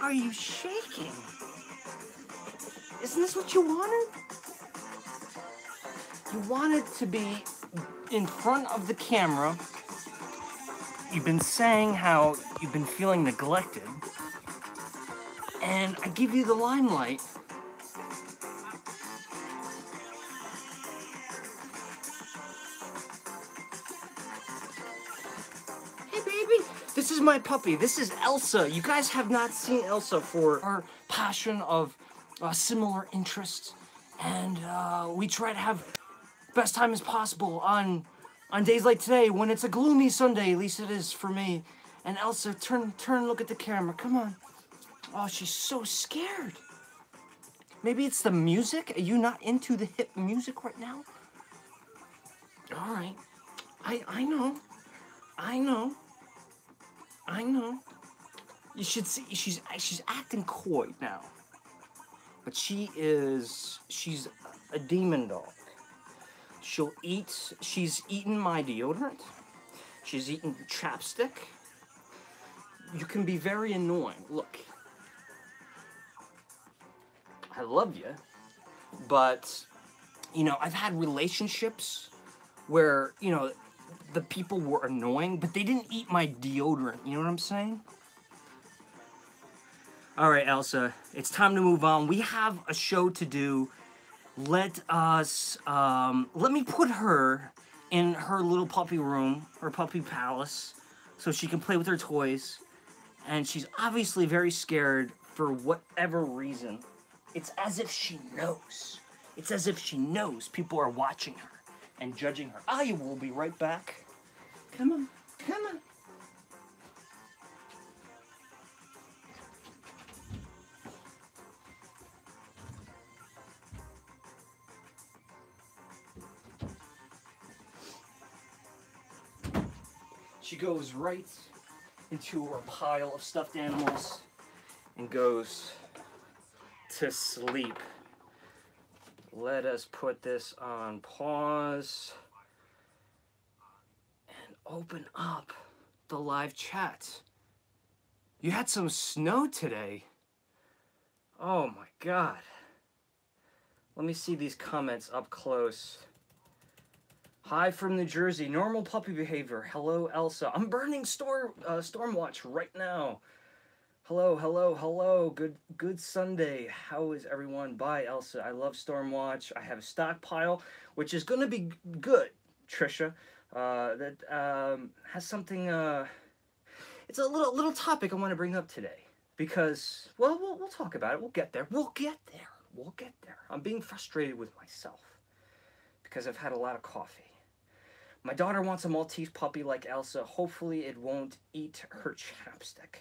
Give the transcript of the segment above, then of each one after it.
are you shaking? Isn't this what you wanted? You wanted to be in front of the camera. You've been saying how you've been feeling neglected. And I give you the limelight. Hey, baby. This is my puppy. This is Elsa. You guys have not seen Elsa for our passion of similar interests. And we try to have best time as possible on days like today when it's a gloomy Sunday. At least it is for me. And Elsa, turn, look at the camera. Come on. Oh, she's so scared. Maybe it's the music? Are you not into the hip music right now? All right. I know. You should see, she's acting coy now. But she's a demon dog. She's eaten my deodorant. She's eaten chapstick. You can be very annoying. Look. I love you, but, you know, I've had relationships where, you know, the people were annoying, but they didn't eat my deodorant, you know what I'm saying? All right, Elsa, it's time to move on. We have a show to do. Let me put her in her little puppy room, her puppy palace, so she can play with her toys, and she's obviously very scared for whatever reason. It's as if she knows. It's as if she knows people are watching her and judging her. I will be right back. Come on, come on. She goes right into her pile of stuffed animals and goes to sleep. Let us put this on pause and open up the live chat. You had some snow today. Oh my God. Let me see these comments up close. Hi from New Jersey. Normal puppy behavior. Hello, Elsa. I'm burning Stormwatch right now. Hello, hello, hello. Good Sunday. How is everyone? Bye, Elsa. I love Stormwatch. I have a stockpile, which is going to be good, Trisha. That has something. It's a little topic I want to bring up today because, well, we'll talk about it. We'll get there. We'll get there. I'm being frustrated with myself because I've had a lot of coffee. My daughter wants a Maltese puppy like Elsa. Hopefully, it won't eat her chapstick.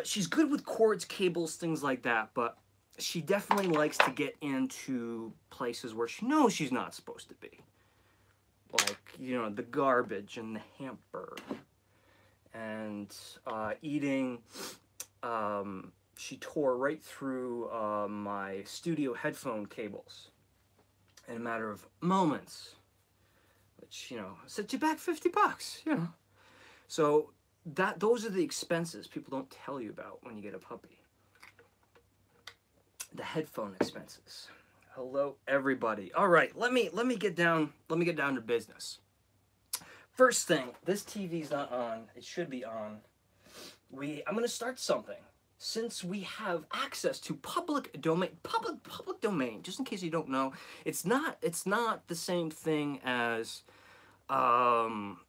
She's good with cords, cables, things like that, but she definitely likes to get into places where she knows she's not supposed to be. Like, you know, the garbage and the hamper. And eating, she tore right through my studio headphone cables in a matter of moments. Which, you know, set you back $50, you know. So those are the expenses people don't tell you about when you get a puppy. The headphone expenses. Hello, everybody. All right, let me get down to business. First thing, this TV's not on. It should be on. I'm gonna start something. Since we have access to public domain, just in case you don't know, it's not the same thing as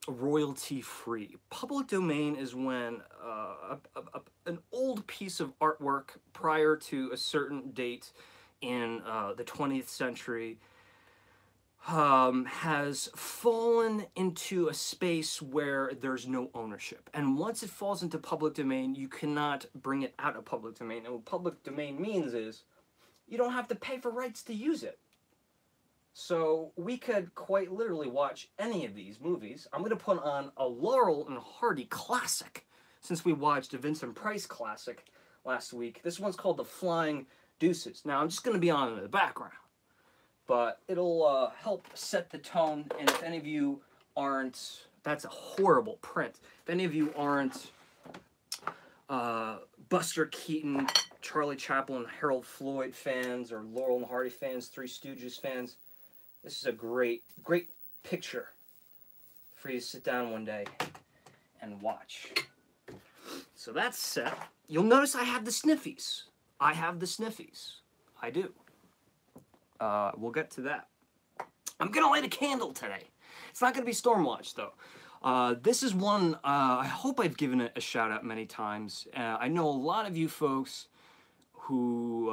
royalty free. Public domain is when an old piece of artwork prior to a certain date in the 20th century has fallen into a space where there's no ownership. And once it falls into public domain, you cannot bring it out of public domain. And what public domain means is you don't have to pay for rights to use it. So we could quite literally watch any of these movies. I'm going to put on a Laurel and Hardy classic, since we watched a Vincent Price classic last week. This one's called The Flying Deuces. Now, I'm just going to be on in the background, but it'll help set the tone. And if any of you aren't, that's a horrible print. If any of you aren't Buster Keaton, Charlie Chaplin, Harold Floyd fans, or Laurel and Hardy fans, Three Stooges fans, this is a great, great picture for you to sit down one day and watch. So that's set. You'll notice I have the sniffies. I have the sniffies. I do. We'll get to that. I'm gonna light a candle today. It's not gonna be Stormwatch though. This is one, I hope I've given it a shout out many times. I know a lot of you folks who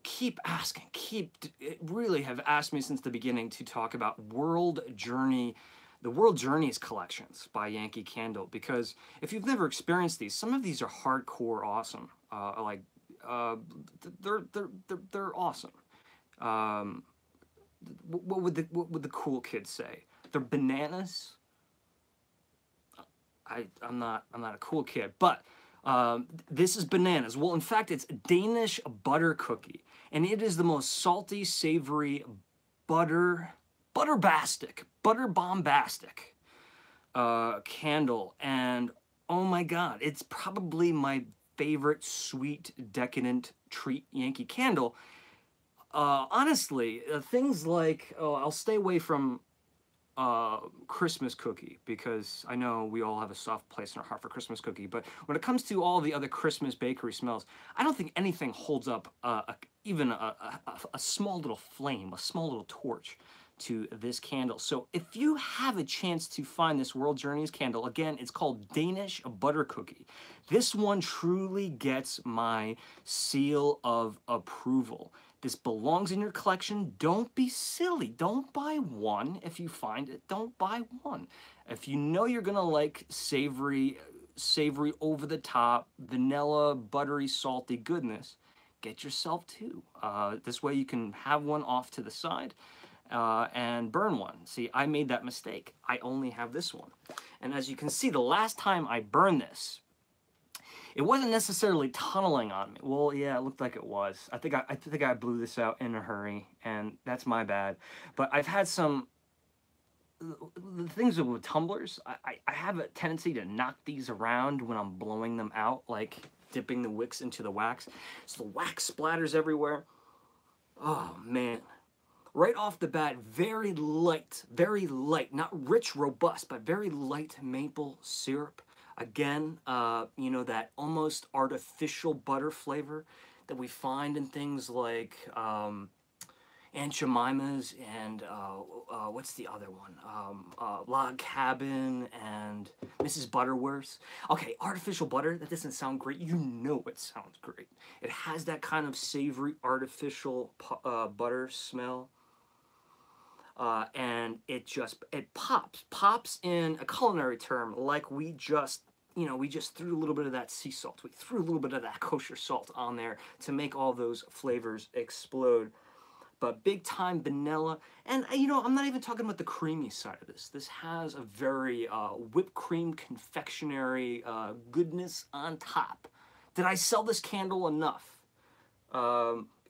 keep asking, really have asked me since the beginning to talk about the World Journeys collections by Yankee Candle, because if you've never experienced these, some of these are hardcore awesome. They're awesome. What would the cool kids say? They're bananas. I'm not a cool kid, but this is bananas. Well, in fact, it's Danish butter cookie, and it is the most salty, savory, butter bombastic candle. And oh my God, it's probably my favorite sweet, decadent treat Yankee Candle. Honestly, things like, I'll stay away from Christmas cookie, because I know we all have a soft place in our heart for Christmas cookie, but when it comes to all the other Christmas bakery smells, I don't think anything holds up even a small little flame, a small little torch to this candle. So if you have a chance to find this World Journeys candle, again, it's called Danish butter cookie. This one truly gets my seal of approval. This belongs in your collection. Don't be silly. Don't buy one. If you find it, don't buy one. If you know you're gonna like savory, over the top, vanilla, buttery, salty goodness, get yourself two. This way you can have one off to the side and burn one. See, I made that mistake. I only have this one. And as you can see, the last time I burned this, it wasn't necessarily tunneling on me. Well, yeah, it looked like it was. I think I blew this out in a hurry, and that's my bad. But I've had some the things with tumblers. I have a tendency to knock these around when I'm blowing them out, like dipping the wicks into the wax. So the wax splatters everywhere. Oh man. Right off the bat, very light, not rich, robust, but very light maple syrup. Again, you know, that almost artificial butter flavor that we find in things like Aunt Jemima's and what's the other one? Log Cabin and Mrs. Butterworth's. Okay, artificial butter, that doesn't sound great. You know it sounds great. It has that kind of savory, artificial butter smell. And it pops in a culinary term, like we just threw a little bit of that sea salt. We threw a little bit of that kosher salt on there to make all those flavors explode. But big time vanilla, and you know, I'm not even talking about the creamy side of this. This has a very whipped cream confectionery goodness on top. Did I sell this candle enough?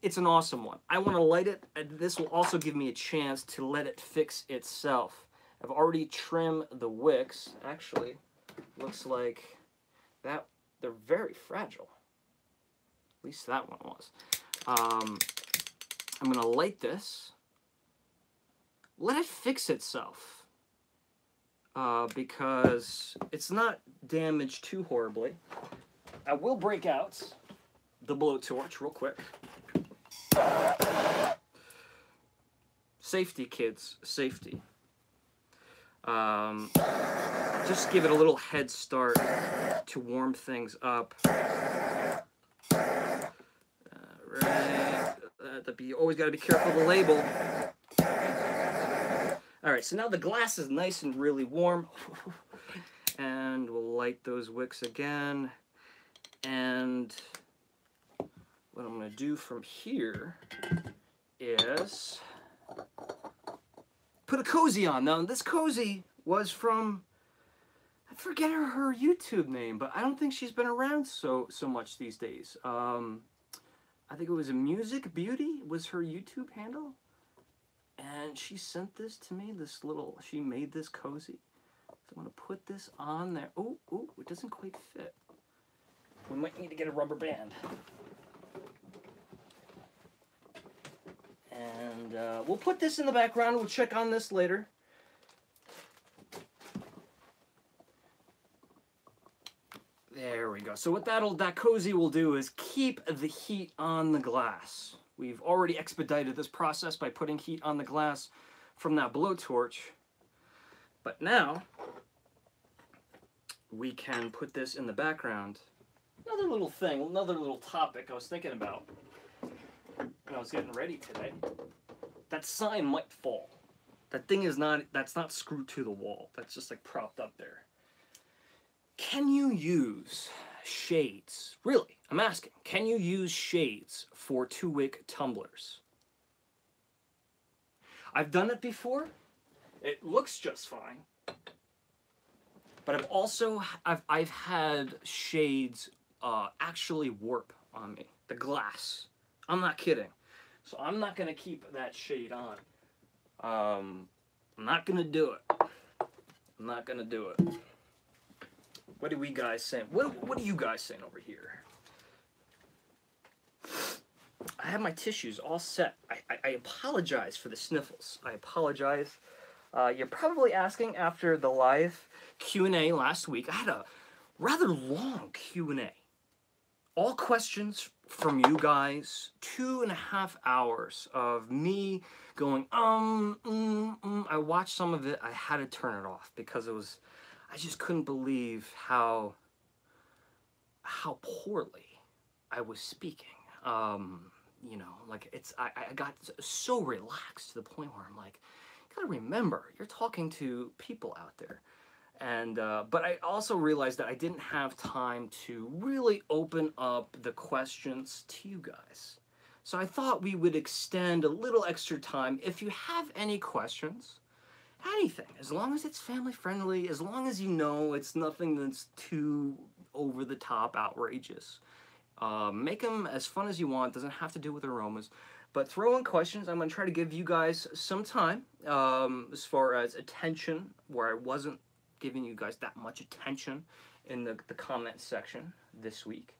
It's an awesome one. I want to light it, and this will also give me a chance to let it fix itself. I've already trimmed the wicks. Actually, looks like that they're very fragile. At least that one was. I'm going to light this. Let it fix itself. Because it's not damaged too horribly. I will break out the blowtorch real quick. Safety, kids, safety. Just give it a little head start to warm things up. You always got to be careful of the label. All right, so now the glass is nice and really warm. And we'll light those wicks again. And what I'm going to do from here is put a cozy on. Now, this cozy was from, I forget her YouTube name, but I don't think she's been around so much these days. I think it was a Music Beauty was her YouTube handle. And she sent this to me, she made this cozy. So I'm going to put this on there. Oh, it doesn't quite fit. We might need to get a rubber band. And we'll put this in the background. We'll check on this later. There we go. So what that cozy will do is keep the heat on the glass. We've already expedited this process by putting heat on the glass from that blowtorch. But now, we can put this in the background. Another little thing, another little topic I was thinking about when I was getting ready today. That sign might fall. That thing is not, that's not screwed to the wall. That's just like propped up there. Can you use shades? Really, I'm asking. Can you use shades for 2-wick tumblers? I've done it before. It looks just fine. But I've had shades actually warp on me. The glass. I'm not kidding. So I'm not going to keep that shade on. I'm not going to do it. I'm not going to do it. What are we guys saying? What are you guys saying over here? I have my tissues all set. I apologize for the sniffles. I apologize. You're probably asking after the live Q&A last week. I had a rather long Q&A. All questions from you guys. 2.5 hours of me going, I watched some of it. I had to turn it off because I just couldn't believe how poorly I was speaking. You know, like I got so relaxed to the point where I'm like, you gotta remember, you're talking to people out there. And, but I also realized that I didn't have time to really open up the questions to you guys. So I thought we would extend a little extra time. If you have any questions, anything, as long as it's family friendly, as long as you know it's nothing that's too over the top outrageous. Make them as fun as you want. Doesn't have to do with aromas. But throw in questions. I'm going to try to give you guys some time as far as attention, where I wasn't giving you guys that much attention in the comment section this week.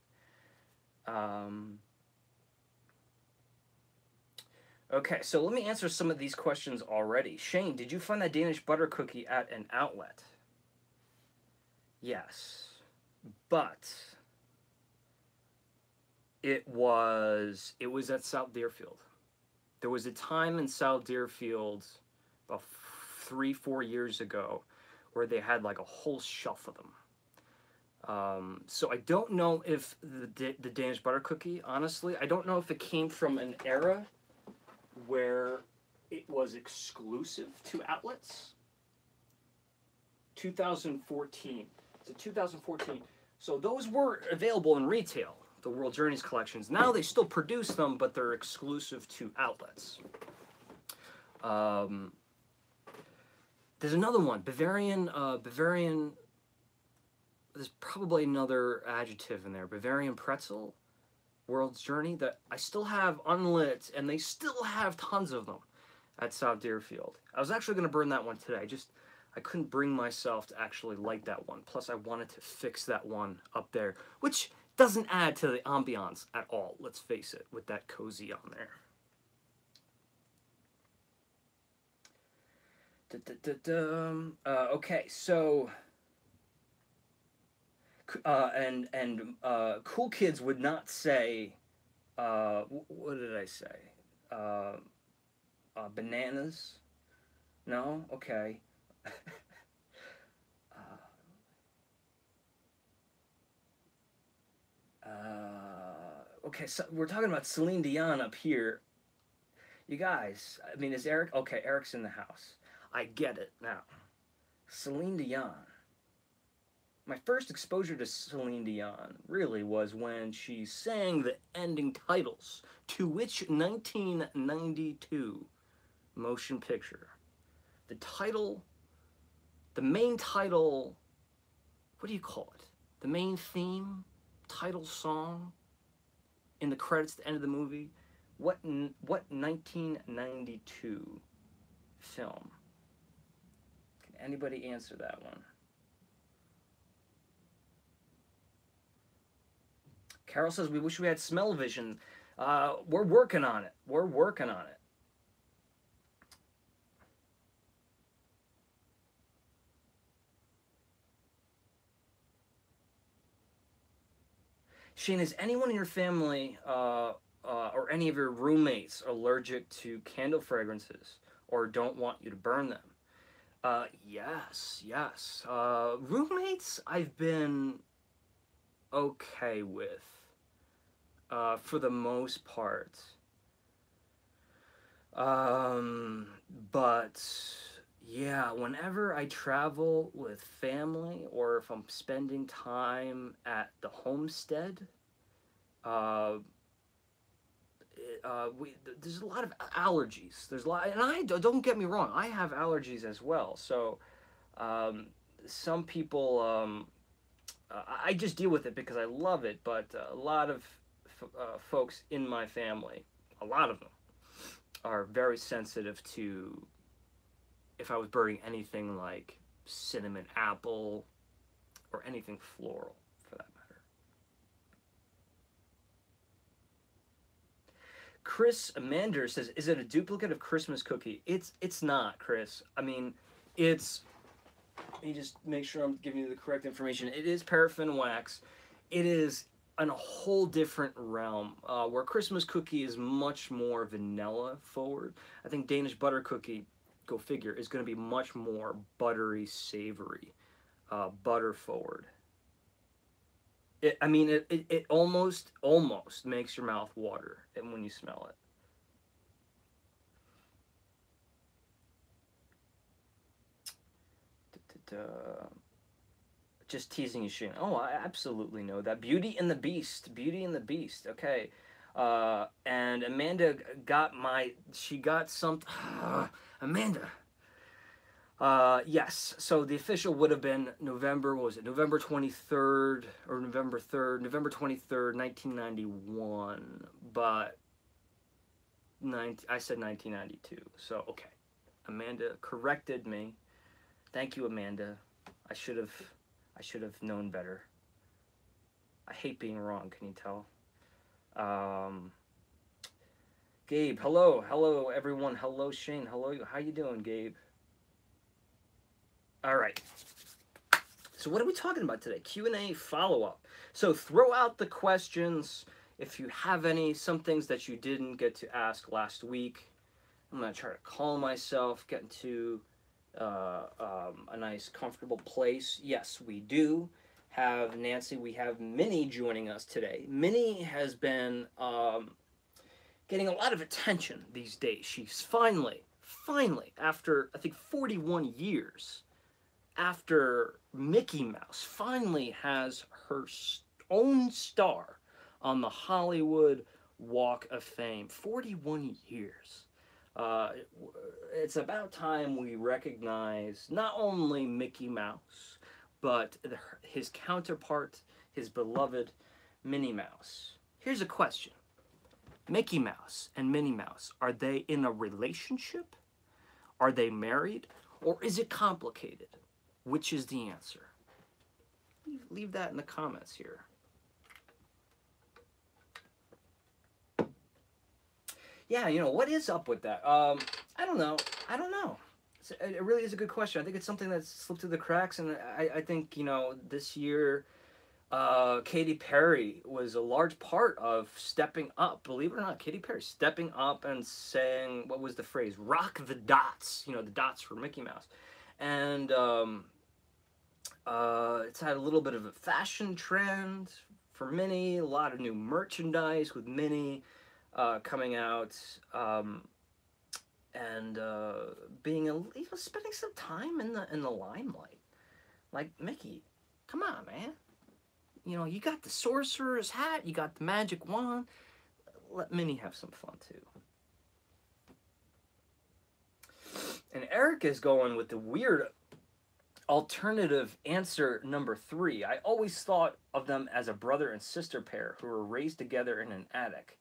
Okay, so let me answer some of these questions already. Shane, did you find that Danish butter cookie at an outlet? Yes, but it was at South Deerfield. There was a time in South Deerfield about 3-4 years ago where they had like a whole shelf of them. So I don't know if the Danish butter cookie, honestly, I don't know if it came from an era where it was exclusive to outlets. 2014. So 2014. So those were available in retail, the World Journeys collections. Now they still produce them, but they're exclusive to outlets. There's another one, Bavarian, there's probably another adjective in there, Bavarian pretzel, World's Journey, that I still have unlit, and they still have tons of them at South Deerfield. I was actually going to burn that one today. I couldn't bring myself to actually light that one. Plus, I wanted to fix that one up there, which doesn't add to the ambiance at all, let's face it, with that cozy on there. Okay, so... cool kids would not say, what did I say? Bananas? No? Okay. Okay, so we're talking about Celine Dion up here. You guys, I mean, is Eric? Okay, Eric's in the house. I get it now. Celine Dion. My first exposure to Celine Dion really was when she sang the ending titles to which 1992 motion picture. The title, the main title, what do you call it? The main theme, title song in the credits at the end of the movie. What 1992 film? Can anybody answer that one? Carol says, we wish we had smell-o-vision. We're working on it. We're working on it. Shane, is anyone in your family or any of your roommates allergic to candle fragrances or don't want you to burn them? Yes, yes. Roommates, I've been okay with for the most part. But yeah, whenever I travel with family or if I'm spending time at the homestead, uh, there's a lot of allergies. There's a lot, and don't get me wrong, I have allergies as well. So some people, I just deal with it because I love it. But a lot of folks in my family, a lot of them, are very sensitive to if I was burning anything like cinnamon apple or anything floral for that matter. Chris Amander says, is it a duplicate of Christmas cookie? It's not, Chris. I mean, it's, let me just make sure I'm giving you the correct information. It is paraffin wax. It is in a whole different realm, where Christmas cookie is much more vanilla forward. I think Danish butter cookie, go figure, is going to be much more buttery, savory, butter forward. It almost makes your mouth water when you smell it. Just teasing you, Shane. Oh, I absolutely know that. Beauty and the Beast. Beauty and the Beast. Okay. And Amanda she got some, Amanda. Yes, so the official would have been November, what was it, November 23rd, or November 3rd, November 23rd, 1991, but I said 1992, so okay. Amanda corrected me. Thank you, Amanda. I should have known better. I hate being wrong, can you tell? Gabe, hello everyone, hello Shane, hello, how you doing, Gabe? All right. So what are we talking about today? Q&A follow-up. So throw out the questions if you have any, some things that you didn't get to ask last week. I'm going to try to calm myself, get into a nice, comfortable place. Yes, we do have Nancy. We have Minnie joining us today. Minnie has been getting a lot of attention these days. She's finally, after, I think, 41 years, after Mickey Mouse finally has her own star on the Hollywood Walk of Fame. 41 years. It's about time we recognize not only Mickey Mouse, but his counterpart, his beloved Minnie Mouse. Here's a question. Mickey Mouse and Minnie Mouse, are they in a relationship? Are they married? Or is it complicated? Which is the answer? Leave that in the comments here. Yeah, you know, what is up with that? I don't know. It really is a good question. I think it's something that's slipped through the cracks, and I think, you know, this year, Katy Perry was a large part of stepping up. Believe it or not, Katy Perry stepping up and saying, what was the phrase? Rock the dots. You know, the dots for Mickey Mouse. And it's had a little bit of a fashion trend for Minnie, a lot of new merchandise with Minnie coming out, and being spending some time in the limelight. Like, Mickey, come on, man. You know, you got the sorcerer's hat, you got the magic wand. Let Minnie have some fun too. And Eric is going with the weird alternative answer number 3. I always thought of them as a brother and sister pair who were raised together in an attic.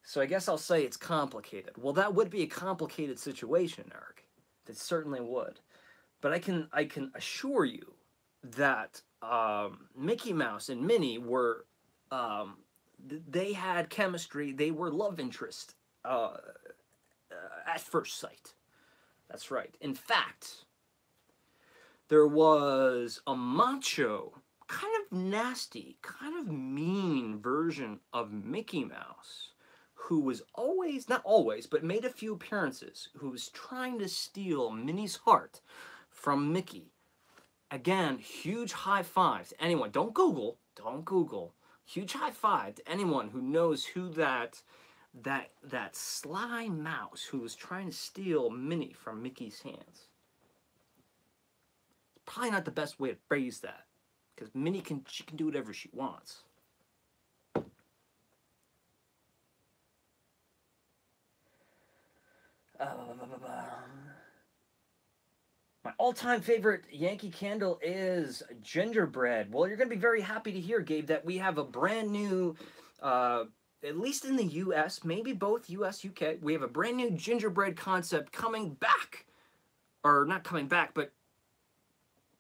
So I guess I'll say it's complicated. Well, that would be a complicated situation, Eric. It certainly would. But I can assure you that Mickey Mouse and Minnie were they had chemistry. They were love interest at first sight. That's right. In fact, there was a macho, kind of nasty, kind of mean version of Mickey Mouse who was always, not always, but made a few appearances, who was trying to steal Minnie's heart from Mickey. Again, huge high five to anyone. Don't Google. Huge high five to anyone who knows who that sly mouse who was trying to steal Minnie from Mickey's hands. Probably not the best way to phrase that, because Minnie can do whatever she wants. My all-time favorite Yankee candle is gingerbread. Well, you're going to be very happy to hear, Gabe, that we have a brand new, at least in the U.S., maybe both U.S., UK, we have a brand new gingerbread concept coming back. Or not coming back, but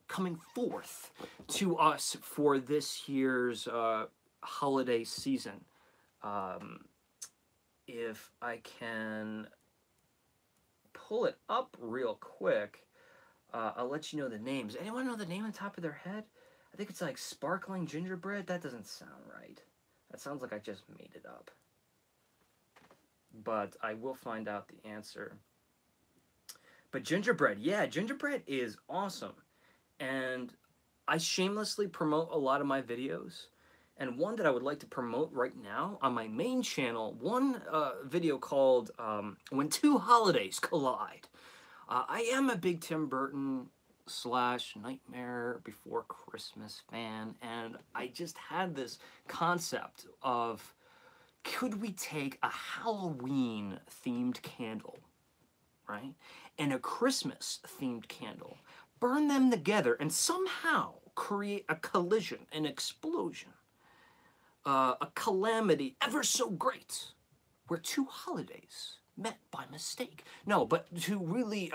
coming forth to us for this year's holiday season. If I can pull it up real quick, I'll let you know the names. Anyone know the name on top of their head? I think it's like sparkling gingerbread. That doesn't sound right. That sounds like I just made it up. But I will find out the answer. But gingerbread, yeah, gingerbread is awesome. And I shamelessly promote a lot of my videos. And one that I would like to promote right now on my main channel, one video called When Two Holidays Collide. I am a big Tim Burton / Nightmare Before Christmas fan, and I just had this concept of, could we take a Halloween themed candle, right, and a Christmas themed candle, burn them together, and somehow create a collision, an explosion, a calamity ever so great, where two holidays met by mistake. No, but to really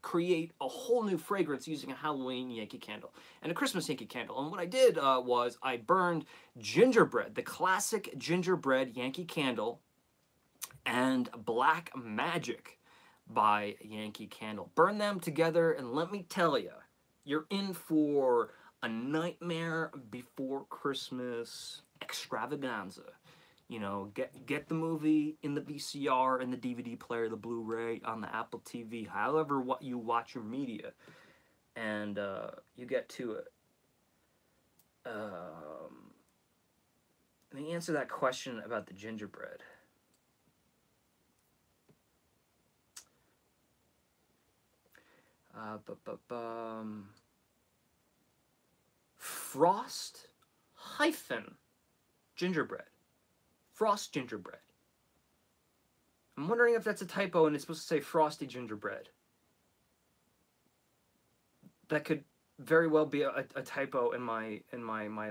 create a whole new fragrance using a Halloween Yankee candle and a Christmas Yankee candle. And what I did was I burned gingerbread, the classic gingerbread Yankee candle, and Black Magic by Yankee Candle. Burn them together, and let me tell you, you're in for a Nightmare Before Christmas extravaganza. You know, get the movie in the VCR, and the DVD player, the Blu-ray, on the Apple TV, however what you watch your media, and you get to it. Let me answer that question about the gingerbread. Frost hyphen gingerbread. Frost gingerbread. I'm wondering if that's a typo and it's supposed to say frosty gingerbread. That could very well be a typo in my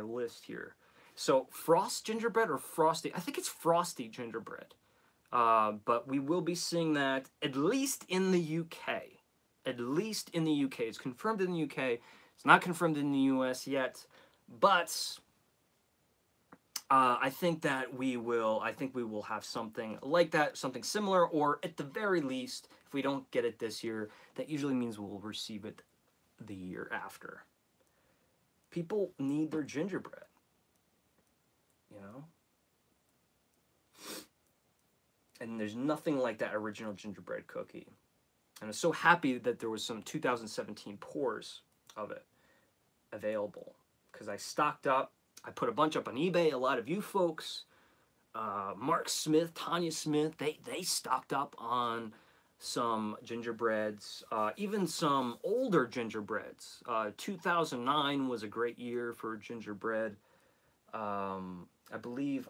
list here. So frost gingerbread or frosty? I think it's frosty gingerbread. But we will be seeing that at least in the UK. At least in the UK. It's confirmed in the UK. It's not confirmed in the US yet. But I think we will have something like that, something similar, or at the very least, if we don't get it this year, that usually means we'll receive it the year after. People need their gingerbread, you know? And there's nothing like that original gingerbread cookie. And I'm so happy that there was some 2017 pours of it available, because I stocked up. I put a bunch up on eBay. A lot of you folks, Mark Smith, Tanya Smith, they stocked up on some gingerbreads, even some older gingerbreads. 2009 was a great year for gingerbread. I believe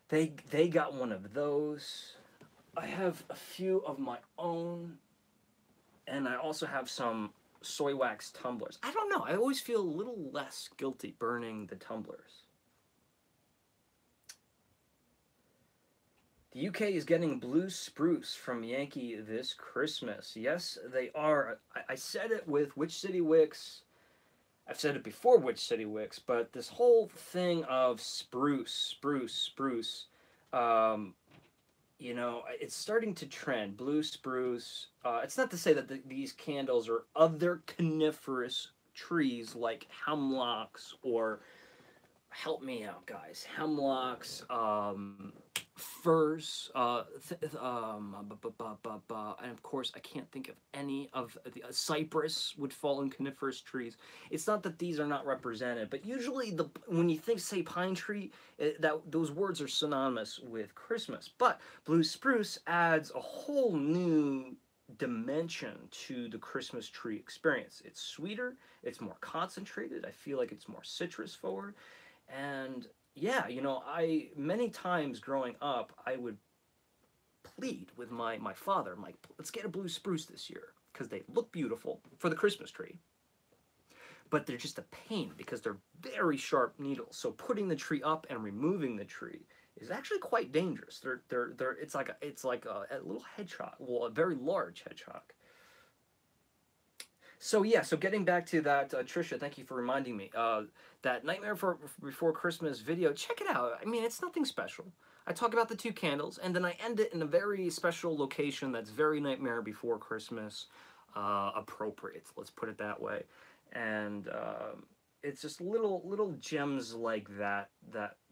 they got one of those. I have a few of my own, and I also have some soy wax tumblers. I don't know. I always feel a little less guilty burning the tumblers. The UK is getting blue spruce from Yankee this Christmas. Yes, they are. I said it with Witch City Wicks I've said it before, Witch City Wicks, but this whole thing of spruce, um, you know, it's starting to trend. Blue spruce. It's not to say that these candles are other coniferous trees like hemlocks or, help me out, guys, hemlocks, firs, and of course I can't think of any of the cypress would fall in coniferous trees. It's not that these are not represented, but usually when you think say pine tree, that those words are synonymous with Christmas. But blue spruce adds a whole new dimension to the Christmas tree experience. It's sweeter, it's more concentrated. I feel like it's more citrus forward. And yeah, you know, I many times growing up, I would plead with my father. I'm like, let's get a blue spruce this year because they look beautiful for the Christmas tree, but they're just a pain because they're very sharp needles. So putting the tree up and removing the tree is actually quite dangerous. It's like a little hedgehog, well, a very large hedgehog. So yeah, so getting back to that, Trisha, thank you for reminding me. That Nightmare Before Christmas video, check it out. I mean, it's nothing special. I talk about the two candles, and then I end it in a very special location that's very Nightmare Before Christmas appropriate. Let's put it that way. And it's just little gems like that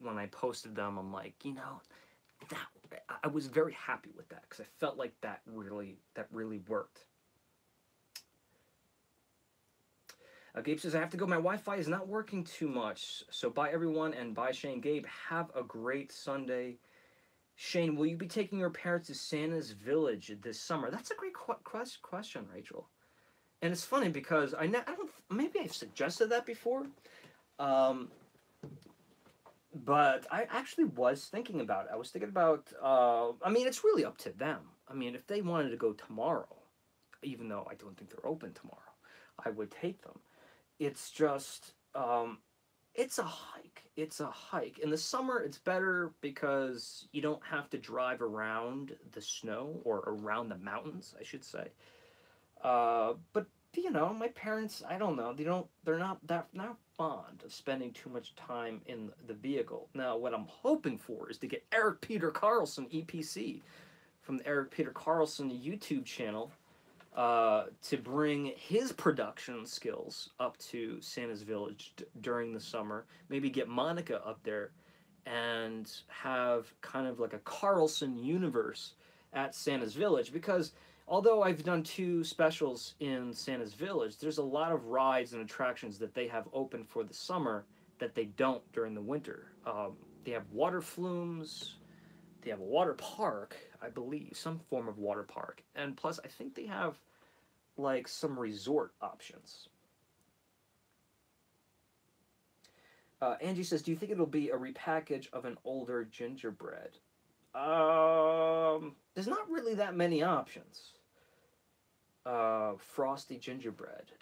when I posted them, I'm like, you know, that I was very happy with that because I felt like that really worked. Gabe says, I have to go. My Wi-Fi is not working too much. So bye, everyone, and bye, Shane. Gabe, have a great Sunday. Shane, will you be taking your parents to Santa's Village this summer? That's a great question, Rachel. And it's funny because I don't, maybe I've suggested that before. But I actually was thinking about it. I was thinking about, I mean, it's really up to them. I mean, if they wanted to go tomorrow, even though I don't think they're open tomorrow, I would take them. It's just, it's a hike. It's a hike. In the summer, it's better because you don't have to drive around the snow or around the mountains, I should say. But you know, my parents, I don't know, they're not fond of spending too much time in the vehicle. Now, what I'm hoping for is to get Eric Peter Carlson, EPC, from the Eric Peter Carlson YouTube channel, to bring his production skills up to Santa's Village during the summer. Maybe get Monica up there and have kind of like a Carlson universe at Santa's Village, because although I've done 2 specials in Santa's Village, there's a lot of rides and attractions that they have open for the summer that they don't during the winter. They have water flumes, they have a water park, I believe, some form of water park, and plus I think they have like some resort options. Angie says, do you think it'll be a repackage of an older gingerbread? There's not really that many options. Frosty gingerbread,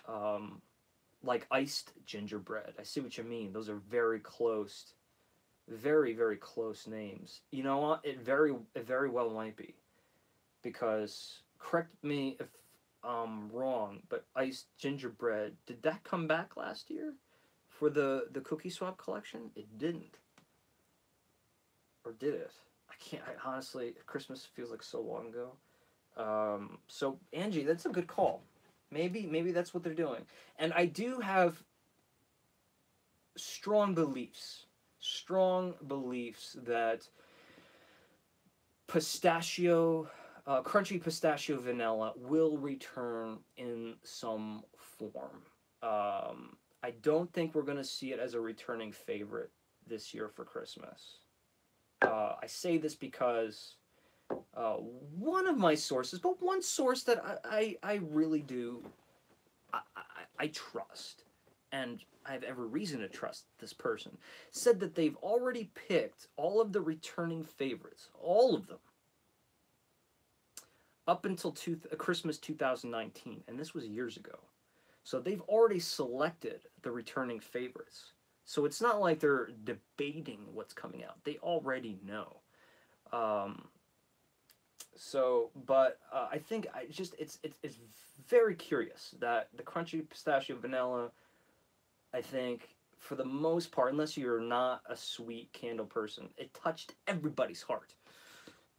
like iced gingerbread. I see what you mean. Those are very close, very close names. You know what? It very well might be, because correct me if I'm wrong, but iced gingerbread, did that come back last year for the Cookie Swap collection? It didn't, or did it? I honestly, Christmas feels like so long ago. So Angie, that's a good call. Maybe that's what they're doing. And I do have strong beliefs that crunchy pistachio vanilla will return in some form. I don't think we're going to see it as a returning favorite this year for Christmas. I say this because one of my sources, but one source that I really do, I trust, and I have every reason to trust this person, said that they've already picked all of the returning favorites, all of them, up until Christmas 2019, and this was years ago. So they've already selected the returning favorites. So it's not like they're debating what's coming out. They already know. I think it's very curious that the crunchy pistachio vanilla I think, for the most part, unless you're not a sweet candle person, it touched everybody's heart.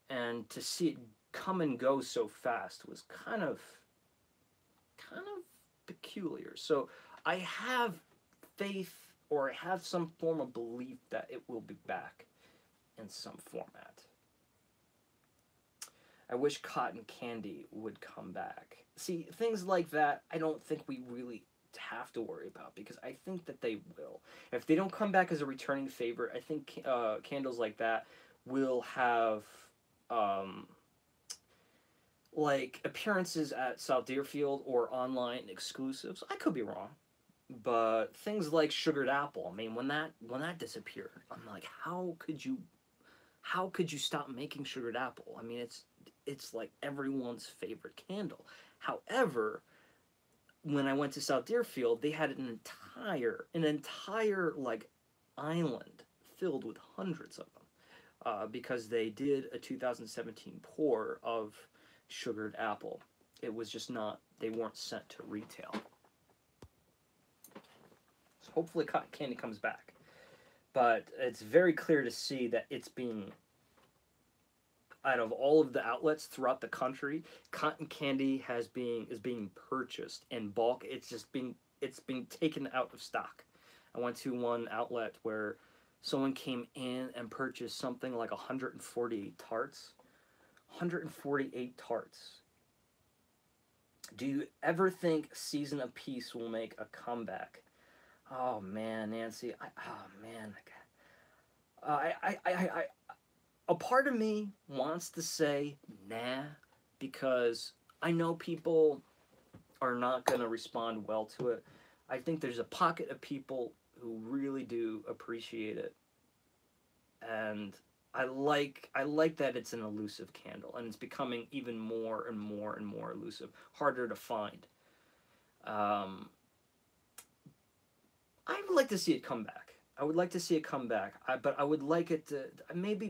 And to see it come and go so fast was kind of peculiar. So I have faith, or I have some form of belief that it will be back in some format. I wish cotton candy would come back. See, things like that, I don't think we really have to worry about, because I think that they will. If they don't come back as a returning favorite, I think candles like that will have like appearances at South Deerfield or online exclusives. I could be wrong, but things like sugared apple. I mean, when that disappeared, I'm like, how could you stop making sugared apple? I mean, it's like everyone's favorite candle. However, when I went to South Deerfield, they had an entire like island filled with hundreds of them, because they did a 2017 pour of sugared apple. It was just not, they weren't sent to retail. So hopefully cotton candy comes back. But it's very clear to see that it's being, out of all of the outlets throughout the country, cotton candy is being purchased in bulk. It's being taken out of stock. I went to one outlet where someone came in and purchased something like 148 tarts. 148 tarts. Do you ever think Season of Peace will make a comeback? Oh man, Nancy. A part of me wants to say nah, because I know people are not going to respond well to it. I think there's a pocket of people who really do appreciate it, and I like that it's an elusive candle, and it's becoming even more and more and more elusive, harder to find. I would like to see it come back. I would like to see it come back, but I would like it to maybe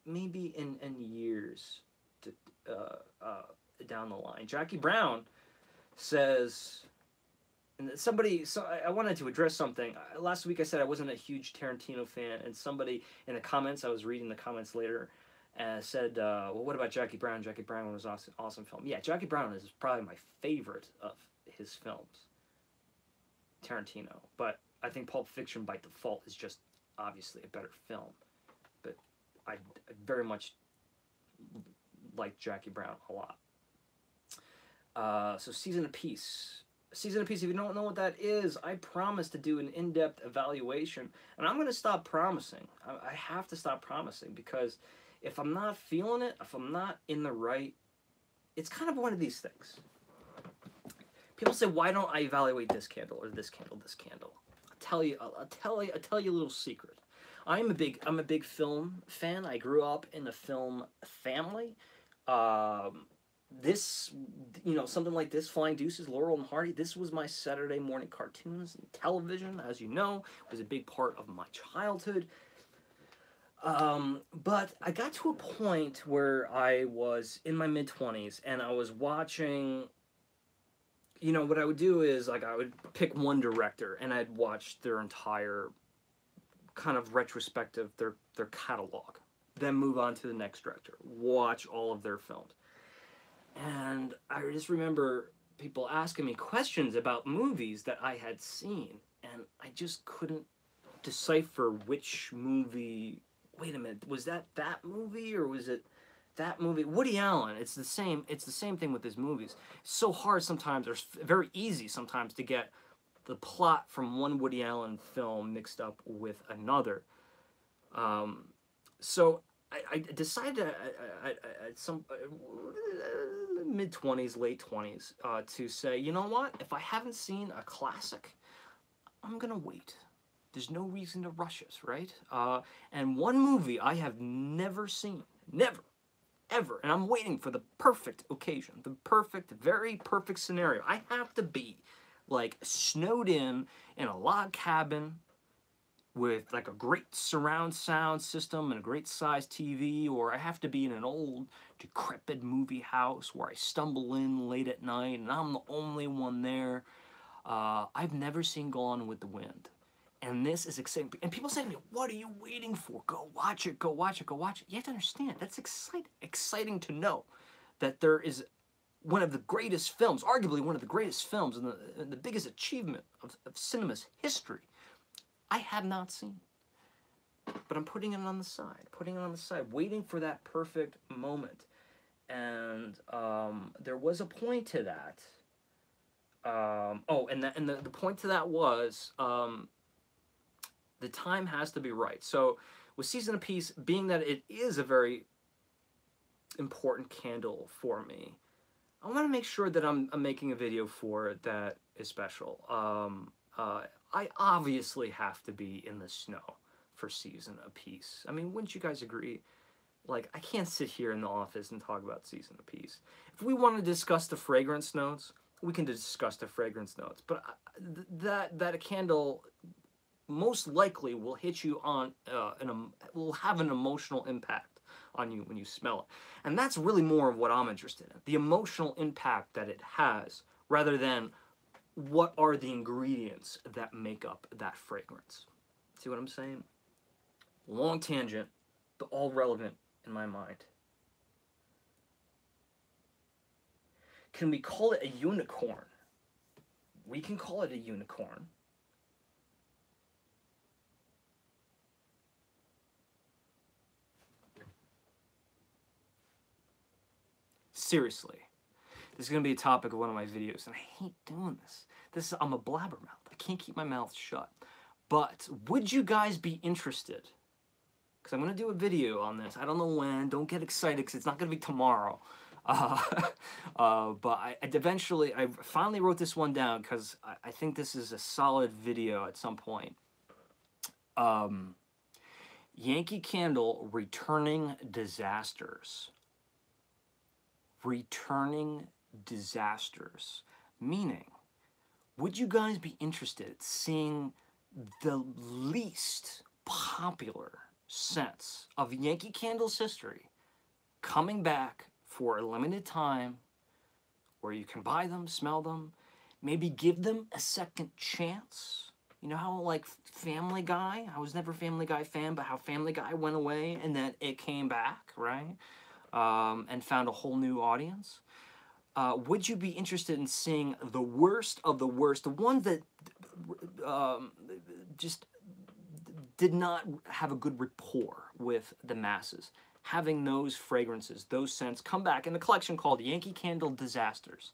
in years to, down the line. Jackie Brown says, and somebody, so I wanted to address something. Last week I said I wasn't a huge Tarantino fan, and somebody in the comments, I was reading the comments later, said, well, what about Jackie Brown? Jackie Brown was an awesome film. Yeah, Jackie Brown is probably my favorite of his films, Tarantino. But I think Pulp Fiction by default is just obviously a better film. But I very much like Jackie Brown a lot. So Season of Peace. Season of Peace, if you don't know what that is, I promise to do an in-depth evaluation. And I'm going to stop promising. I have to stop promising, because if I'm not feeling it, if I'm not in the right, it's kind of one of these things. People say, why don't I evaluate this candle or this candle, this candle? I'll tell you a little secret. I'm a big film fan. I grew up in a film family. This, something like this, Flying Deuces, Laurel and Hardy, this was my Saturday morning cartoons and television, as you know, was a big part of my childhood. But I got to a point where I was in my mid-20s, and I was watching, what I would do is, like, I would pick one director, and I'd watch their entire kind of retrospective, their catalog, then move on to the next director, watch all of their films. And I just remember people asking me questions about movies that I had seen, and I just couldn't decipher which movie. Wait a minute, was that movie, or was it that movie? Woody Allen. It's the same thing with his movies. It's so hard sometimes, or very easy sometimes, to get the plot from one Woody Allen film mixed up with another. So I decided at some mid-20s, late 20s, to say, you know what? If I haven't seen a classic, I'm going to wait. There's no reason to rush us, right? And one movie I have never seen, never, ever, and I'm waiting for the perfect occasion, the very perfect scenario. I have to be, like, snowed in a log cabin, with like a great surround sound system and a great size TV, or I have to be in an old decrepit movie house where I stumble in late at night and I'm the only one there. I've never seen Gone with the Wind. And this is exciting. And people say to me, what are you waiting for? Go watch it, go watch it, go watch it. You have to understand, that's exciting to know that there is one of the greatest films, arguably one of the greatest films and the biggest achievement of cinema's history, I have not seen. But I'm putting it on the side, waiting for that perfect moment. And there was a point to that. The point to that was the time has to be right. So with Season of Peace, being that it is a very important candle for me, I want to make sure that I'm making a video for it that is special. I obviously have to be in the snow for Season of Peace. I mean, wouldn't you guys agree? Like, I can't sit here in the office and talk about Season of Peace. If we want to discuss the fragrance notes, we can discuss the fragrance notes. But that candle most likely will hit you on, will have an emotional impact on you when you smell it. And that's really more of what I'm interested in. The emotional impact that it has, rather than what are the ingredients that make up that fragrance. See what I'm saying? Long tangent, but all relevant in my mind. Can we call it a unicorn? We can call it a unicorn. Seriously, this is going to be a topic of one of my videos, and I hate doing this. I'm a blabbermouth. I can't keep my mouth shut. But would you guys be interested? Because I'm going to do a video on this. I don't know when. Don't get excited, because it's not going to be tomorrow. But I finally wrote this one down, because I think this is a solid video at some point. Yankee Candle Returning Disasters. Returning disasters. Meaning, would you guys be interested in seeing the least popular scents of Yankee Candle's history coming back for a limited time, where you can buy them, smell them, maybe give them a second chance? You know how, like, Family Guy, I was never a Family Guy fan, but how Family Guy went away and then it came back, right? And found a whole new audience. Would you be interested in seeing the worst of the worst, the ones that just did not have a good rapport with the masses, having those fragrances, those scents come back in a collection called Yankee Candle Disasters?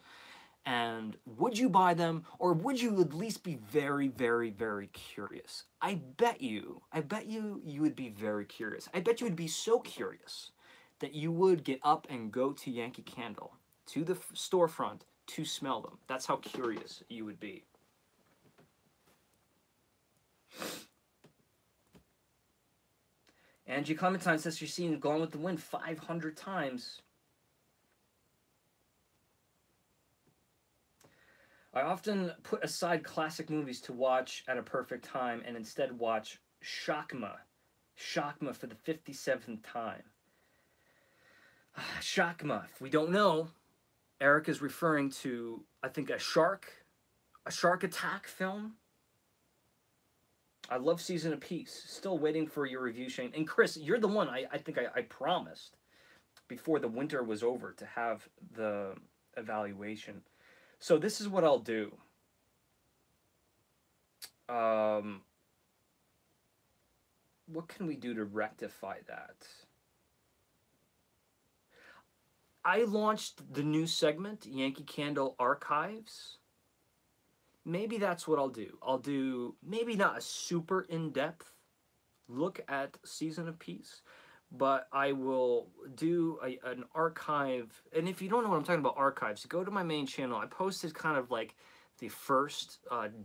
And would you buy them, or would you at least be very, very, very curious? I bet you would be very curious. I bet you would be so curious that you would get up and go to Yankee Candle, to the storefront, to smell them. That's how curious you would be. Angie Clementine says she's seen Gone with the Wind 500 times. I often put aside classic movies to watch at a perfect time and instead watch Shakma for the 57th time. Shakma, if we don't know, Eric is referring to, I think, a shark attack film. I love Season of Peace. Still waiting for your review, Shane. And Chris, you're the one I think I promised before the winter was over to have the evaluation. So this is what I'll do. What can we do to rectify that? I launched the new segment, Yankee Candle Archives. Maybe that's what I'll do. I'll do maybe not a super in-depth look at Season of Peace, but I will do an archive. And if you don't know what I'm talking about archives, go to my main channel. I posted kind of like the first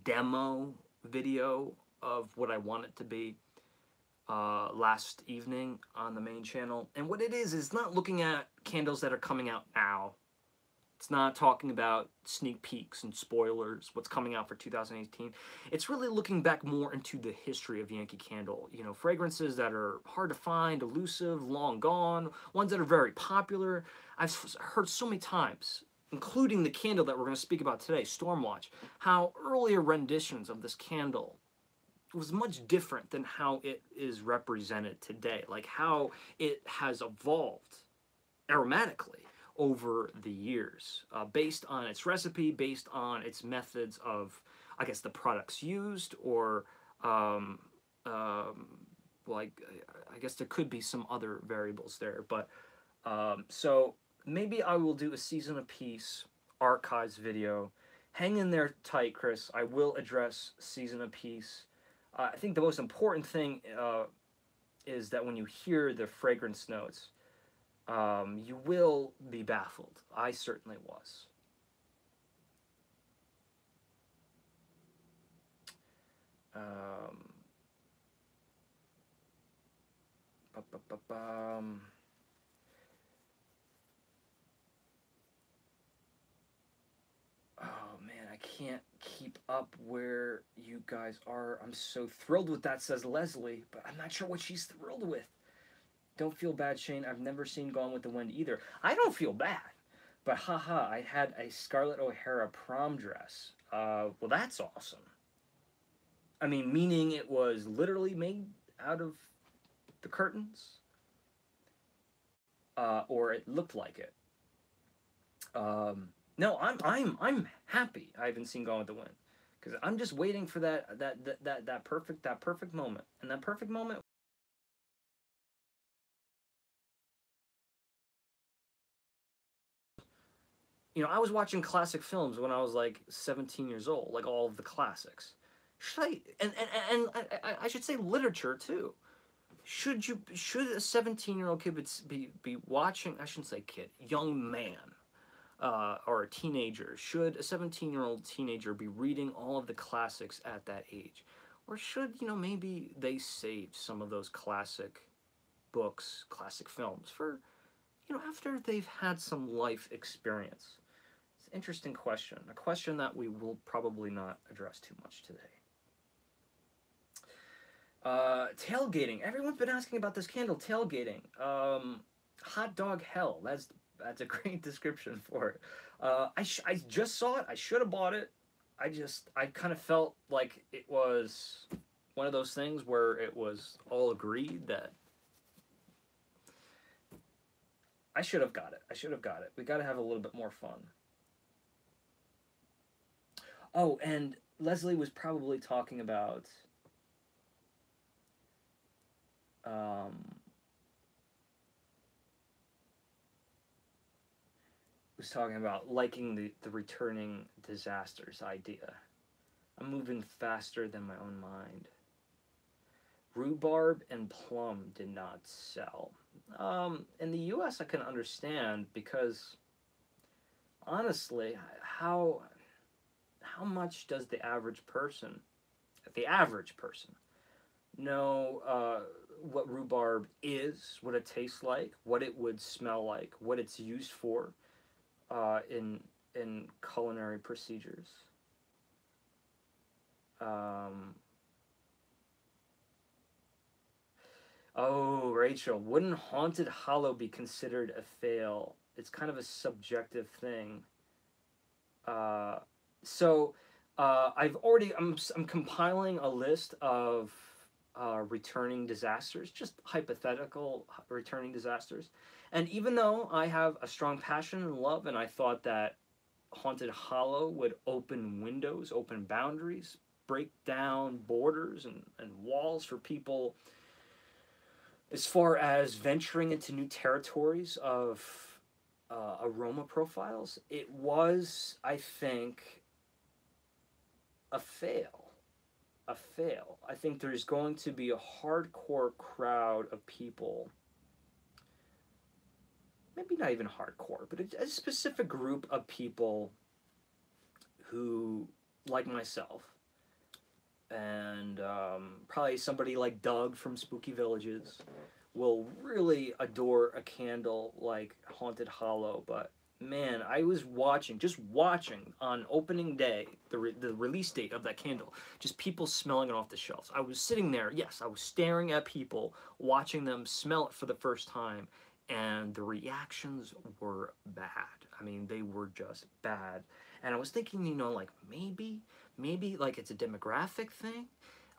demo video of what I want it to be last evening on the main channel. And what it is not looking at candles that are coming out now. It's not talking about sneak peeks and spoilers, what's coming out for 2018. It's really looking back more into the history of Yankee Candle. You know, fragrances that are hard to find, elusive, long gone, ones that are very popular. I've heard so many times including the candle that we're going to speak about today, Stormwatch, how earlier renditions of this candle was much different than how it is represented today, like how it has evolved aromatically over the years, based on its recipe, based on its methods of, I guess, the products used, or like, I guess there could be some other variables there. But so maybe I will do a season of peace archives video. Hang in there tight, Chris. I will address season of peace. I think the most important thing is that when you hear the fragrance notes, you will be baffled. I certainly was. Oh man, I can't keep up where you guys are. I'm so thrilled with that, says Leslie, but I'm not sure what she's thrilled with. Don't feel bad, Shane. I've never seen Gone with the Wind either. I don't feel bad. But haha, I had a Scarlett O'Hara prom dress. Well, that's awesome. I mean, meaning it was literally made out of the curtains, or it looked like it. No, I'm happy I haven't seen Gone with the Wind, because I'm just waiting for that perfect moment, and that perfect moment. You know, I was watching classic films when I was like 17 years old, like all of the classics. Should I, and I should say literature too. Should a 17-year-old kid be watching, I shouldn't say kid, young man, or a teenager, should a 17-year-old teenager be reading all of the classics at that age? Or should, you know, maybe they saved some of those classic books, classic films for, you know, after they've had some life experience? It's an interesting question, a question that we will probably not address too much today. Tailgating. Everyone's been asking about this candle, tailgating. Hot dog hell. That's a great description for it. I just saw it. I should have bought it. I kind of felt like it was one of those things where it was all agreed that I should have got it. I should have got it. We got to have a little bit more fun. Oh, and Leslie was probably talking about liking the returning disasters idea. I'm moving faster than my own mind. Rhubarb and plum did not sell. In the US I can understand, because honestly, how much does the average person know what rhubarb is, what it tastes like, what it would smell like, what it's used for in culinary procedures? Oh, Rachel, wouldn't Haunted Hollow be considered a fail? It's kind of a subjective thing. I'm compiling a list of returning disasters, just hypothetical returning disasters. And even though I have a strong passion and love, and I thought that Haunted Hollow would open windows, open boundaries, break down borders and walls for people as far as venturing into new territories of aroma profiles, it was, I think, a fail. I think there's going to be a hardcore crowd of people, maybe not even hardcore, but a specific group of people who, like myself, and probably somebody like Doug from Spooky Villages, will really adore a candle like Haunted Hollow. But man, I was just watching on opening day, the release date of that candle, just people smelling it off the shelves. I was sitting there, yes, I was staring at people, watching them smell it for the first time, and the reactions were bad. I mean, they were just bad. And I was thinking, you know, like maybe like it's a demographic thing.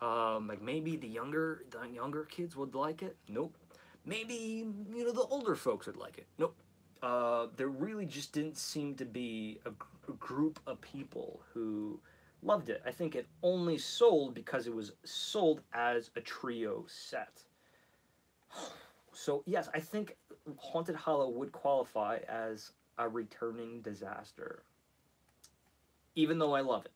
Like maybe the younger kids would like it. Nope. Maybe, you know, the older folks would like it. Nope. There really just didn't seem to be a group of people who loved it. I think it only sold because it was sold as a trio set. So yes, I think Haunted Hollow would qualify as a returning disaster, even though I love it.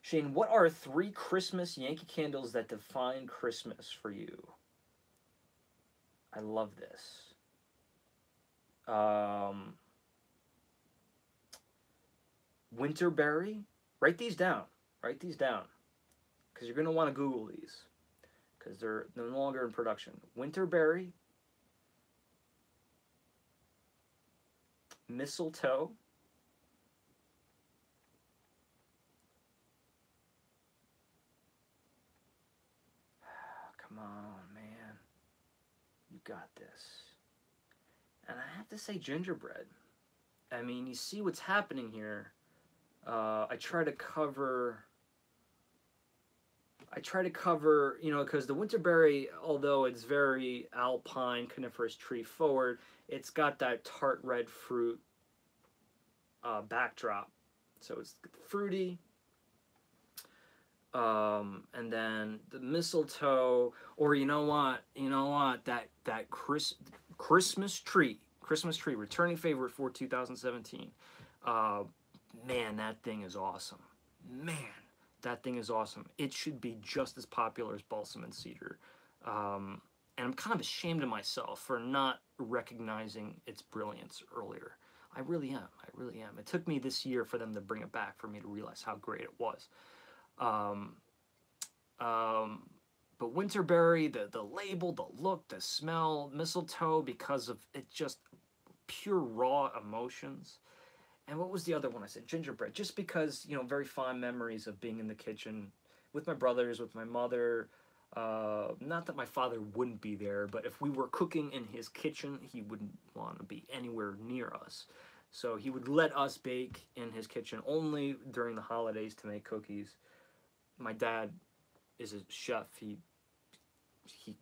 Shane, what are three Christmas Yankee candles that define Christmas for you? I love this. Um, Winterberry. Write these down. Write these down. Because you're going to want to Google these. Because they're no longer in production. Winterberry. Mistletoe. Come on, man. You got this. And I have to say gingerbread. I mean, you see what's happening here. I try to cover, you know, because the winterberry, although it's very alpine, coniferous tree forward, it's got that tart red fruit backdrop. So it's fruity. And then the mistletoe, or you know what, that Christmas tree, returning favorite for 2017. Man, that thing is awesome. Man, that thing is awesome. It should be just as popular as balsam and cedar. And I'm kind of ashamed of myself for not recognizing its brilliance earlier. I really am. I really am. It took me this year for them to bring it back for me to realize how great it was. Um, but winterberry, the label, the look, the smell, mistletoe, because of it, just pure raw emotions. And what was the other one I said? Gingerbread. Just because, you know, very fond memories of being in the kitchen with my brothers, with my mother. Not that my father wouldn't be there, but if we were cooking in his kitchen, he wouldn't want to be anywhere near us. So he would let us bake in his kitchen only during the holidays to make cookies. My dad is a chef. He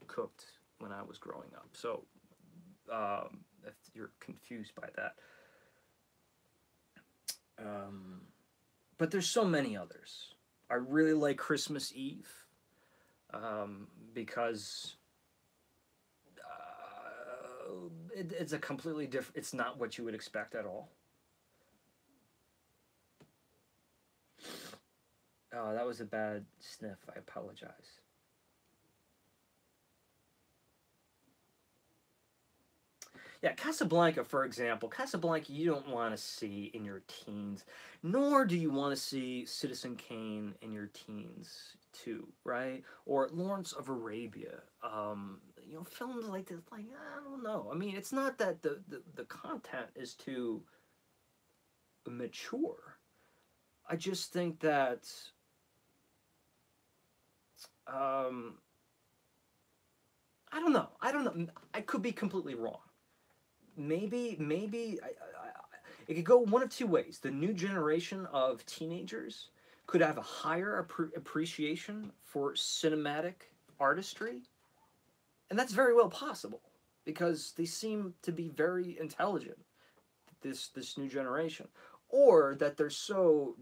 cooked when I was growing up. So if you're confused by that. But there's so many others. I really like Christmas Eve because it's a completely different. It's not what you would expect at all. Oh, that was a bad sniff. I apologize. Yeah, Casablanca, for example. Casablanca, you don't want to see in your teens, nor do you want to see Citizen Kane in your teens, too, right? Or Lawrence of Arabia. You know, films like this, like, I don't know. I mean, it's not that the content is too mature. I just think that um, I don't know. I don't know. I could be completely wrong. Maybe it could go one of two ways. The new generation of teenagers could have a higher appreciation for cinematic artistry, and that's very well possible because they seem to be very intelligent. This new generation, or that they're so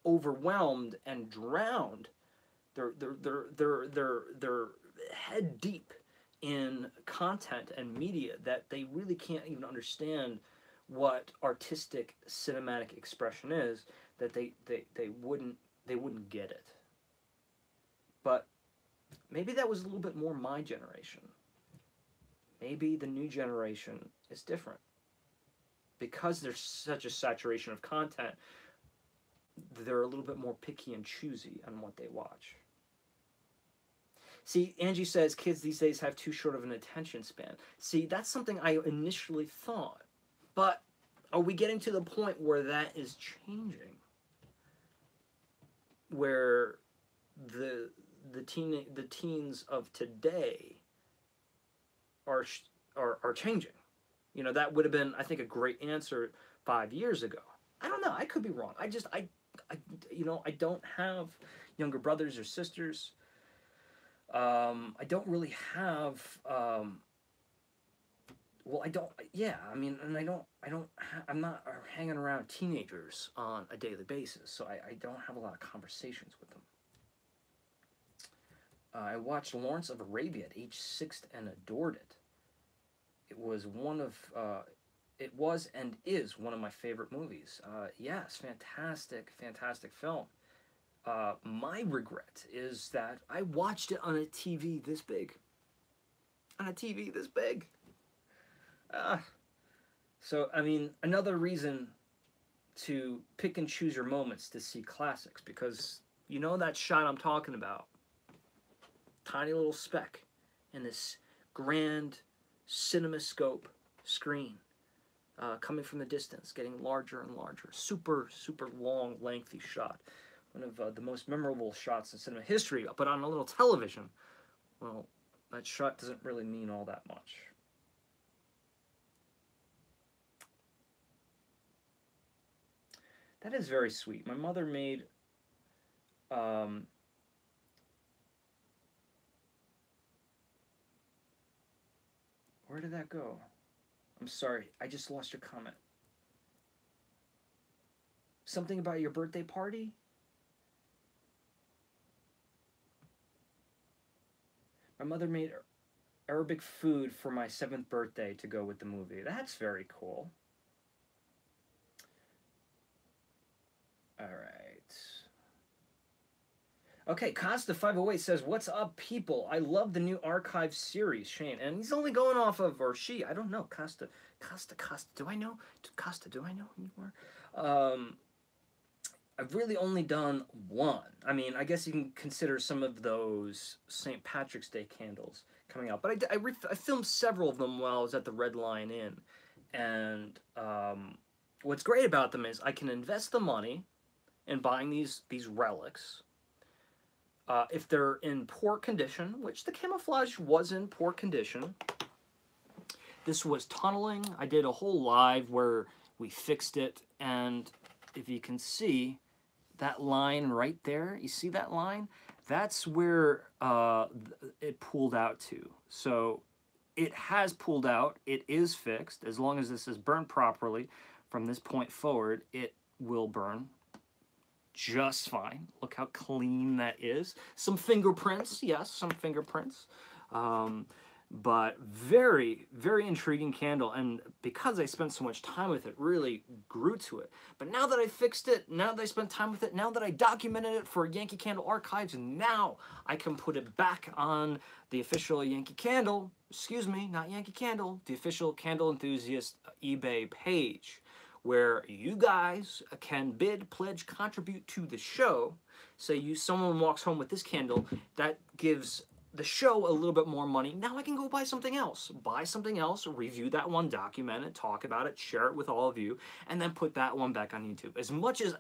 overwhelmed and drowned. They're head deep in content and media that they really can't even understand what artistic cinematic expression is, that they wouldn't get it. But maybe that was a little bit more my generation. Maybe the new generation is different because there's such a saturation of content. They're a little bit more picky and choosy on what they watch. See, Angie says kids these days have too short of an attention span. See, that's something I initially thought. But are we getting to the point where that is changing? Where the the teens of today are changing. You know, that would have been, I think, a great answer 5 years ago. I don't know. I could be wrong. You know, I don't have younger brothers or sisters. I don't really have. Well, I don't. Yeah, I mean, and I'm not hanging around teenagers on a daily basis, so I don't have a lot of conversations with them. I watched Lawrence of Arabia at age 6 and adored it. It was it was and is one of my favorite movies. Yes, fantastic, fantastic film. My regret is that I watched it on a TV this big. On a TV this big. So, I mean, another reason to pick and choose your moments to see classics, because you know that shot I'm talking about. Tiny little speck in this grand cinemascope screen coming from the distance, getting larger and larger. Super, super long, lengthy shot. One of the most memorable shots in cinema history, but on a little television, well, that shot doesn't really mean all that much. That is very sweet. My mother made where did that go? I'm sorry, I just lost your comment. Something about your birthday party? My mother made Arabic food for my 7th birthday to go with the movie. That's very cool. All right. Okay, Costa508 says, "What's up, people? I love the new archive series, Shane." And he's only going off of, or she, I don't know, Costa, do I know? Costa, do I know who you are? I've really only done one. I mean, I guess you can consider some of those St. Patrick's Day candles coming out. But I filmed several of them while I was at the Red Lion Inn. And what's great about them is I can invest the money in buying these relics. If they're in poor condition, which the camouflage was in poor condition. This was tunneling. I did a whole live where we fixed it. And if you can see that line right there, you see that line? That's where it pulled out to. So it has pulled out. It is fixed. As long as this is burned properly from this point forward, it will burn just fine. Look how clean that is. Some fingerprints, yes, some fingerprints. But very, very intriguing candle. And because I spent so much time with it, really grew to it. But now that I fixed it, now that I spent time with it, now that I documented it for Yankee Candle Archives, now I can put it back on the official Yankee Candle, excuse me, not Yankee Candle, the official Candle Enthusiast eBay page, where you guys can bid, pledge, contribute to the show. Say someone walks home with this candle, that gives the show a little bit more money. Now I can go buy something else, review that one, document it, talk about it, share it with all of you, and then put that one back on YouTube. As much as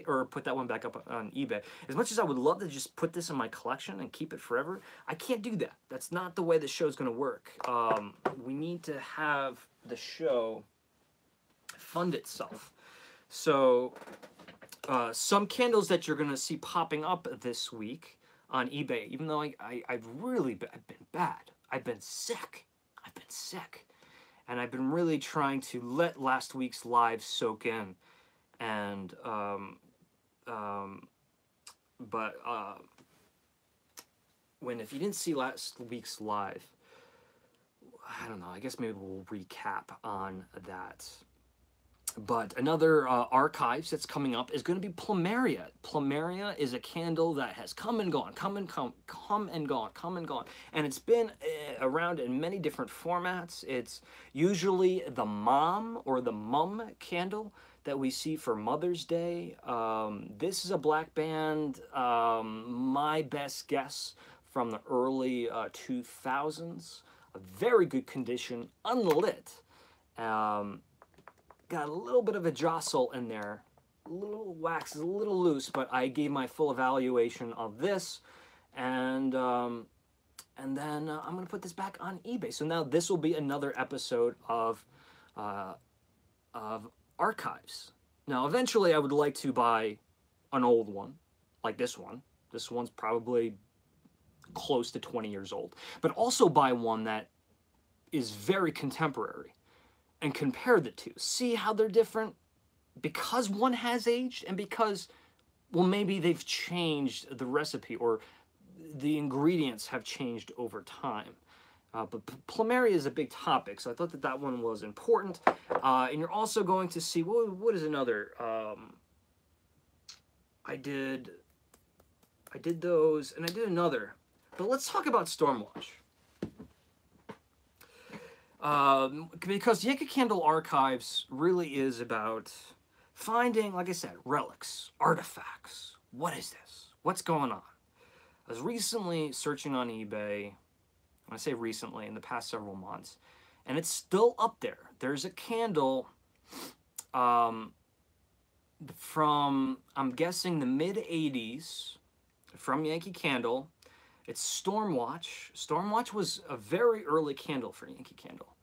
or put that one back up on eBay, as much as I would love to just put this in my collection and keep it forever, I can't do that. That's not the way the show's gonna work. We need to have the show fund itself. So some candles that you're gonna see popping up this week on eBay, even though I've been bad. I've been sick. And I've been really trying to let last week's live soak in. And, if you didn't see last week's live, I don't know, I guess maybe we'll recap on that. But another archives that's coming up is going to be Plumeria. Plumeria is a candle that has come and gone. And it's been around in many different formats. It's usually the mom or the mum candle that we see for Mother's Day. This is a black band, my best guess, from the early 2000s. A very good condition, unlit. Got a little bit of a jostle in there. A little wax is a little loose, but I gave my full evaluation of this, And then I'm going to put this back on eBay. So now this will be another episode uh, of archives. Now, eventually, I would like to buy an old one, like this one. This one's probably close to 20 years old. But also buy one that is very contemporary and compare the two. See how they're different? Because one has aged and because, well, maybe they've changed the recipe or the ingredients have changed over time. But plumeria is a big topic, so I thought that that one was important. And you're also going to see, what is another? I did those, and I did another. But let's talk about Stormwatch. Because Yankee Candle Archives really is about finding, like I said, relics, artifacts. What is this? What's going on? I was recently searching on eBay. I say recently, in the past several months, and it's still up there. There's a candle from, I'm guessing, the mid-'80s from Yankee Candle. It's Stormwatch. Stormwatch was a very early candle for Yankee Candle.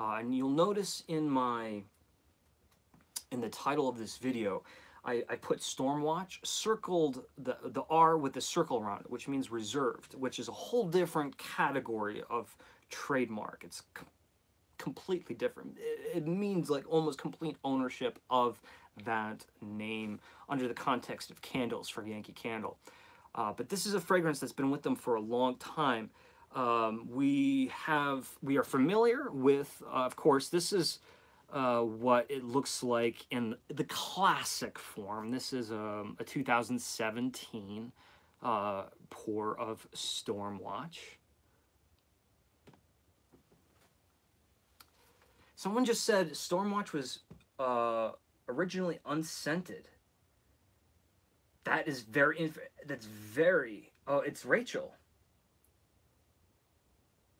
And you'll notice in the title of this video, I put Stormwatch, circled the R with the circle around it, which means reserved, which is a whole different category of trademark. It's completely different. It means like almost complete ownership of that name under the context of candles for Yankee Candle. But this is a fragrance that's been with them for a long time. We are familiar with, of course, this is what it looks like in the classic form. This is a 2017 pour of Stormwatch. Someone just said Stormwatch was originally unscented. That's very, oh, it's Rachel.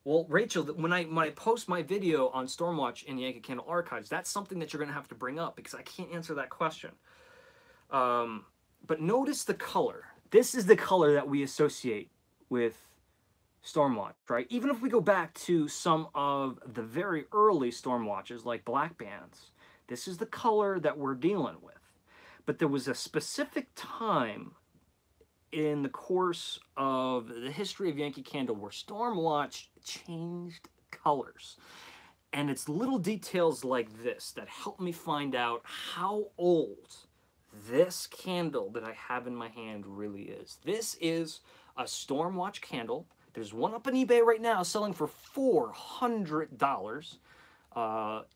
Well, Rachel, when I post my video on Stormwatch in Yankee Candle Archives, that's something that you're going to have to bring up because I can't answer that question. But notice the color. This is the color that we associate with Stormwatch, right? Even if we go back to some of the very early Stormwatches, like Black Bands, this is the color that we're dealing with. But there was a specific time in the course of the history of Yankee Candle where Stormwatch changed colors. And it's little details like this that help me find out how old this candle that I have in my hand really is. This is a Stormwatch candle. There's one up on eBay right now selling for $400.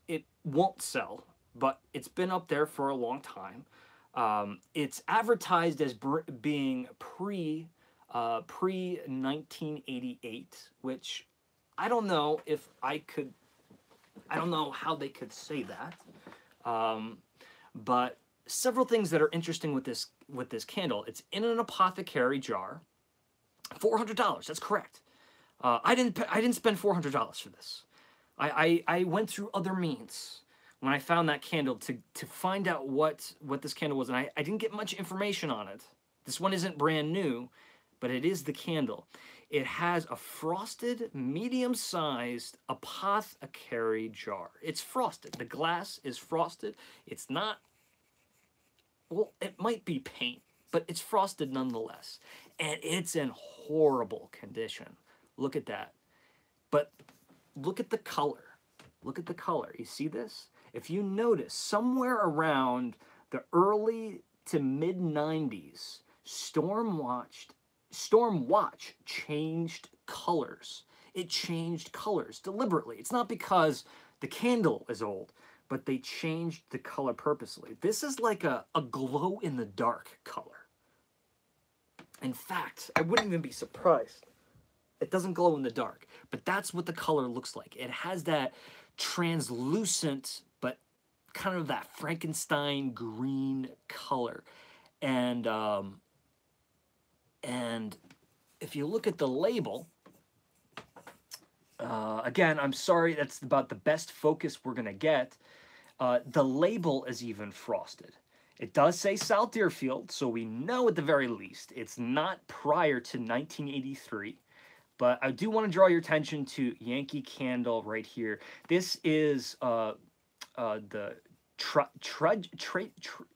It won't sell, but it's been up there for a long time. It's advertised as being pre-1988, which I don't know if I don't know how they could say that. But several things that are interesting with this candle. It's in an apothecary jar. $400, that's correct. I didn't spend $400 for this. I went through other means when I found that candle to find out what this candle was, and I didn't get much information on it. This one isn't brand new, but it is the candle. It has a frosted, medium-sized apothecary jar. It's frosted. The glass is frosted. It's not, well, it might be paint, but it's frosted nonetheless. And it's in horrible condition. Look at that. But look at the color. Look at the color. You see this? If you notice, somewhere around the early to mid-90s, Stormwatch changed colors. It changed colors deliberately. It's not because the candle is old, but they changed the color purposely. This is like a glow-in-the-dark color. In fact, I wouldn't even be surprised. It doesn't glow in the dark, but that's what the color looks like. It has that translucent, but kind of that Frankenstein green color. And if you look at the label, again, I'm sorry, that's about the best focus we're going to get. The label is even frosted. It does say South Deerfield, so we know at the very least it's not prior to 1983. But I do want to draw your attention to Yankee Candle right here. This is the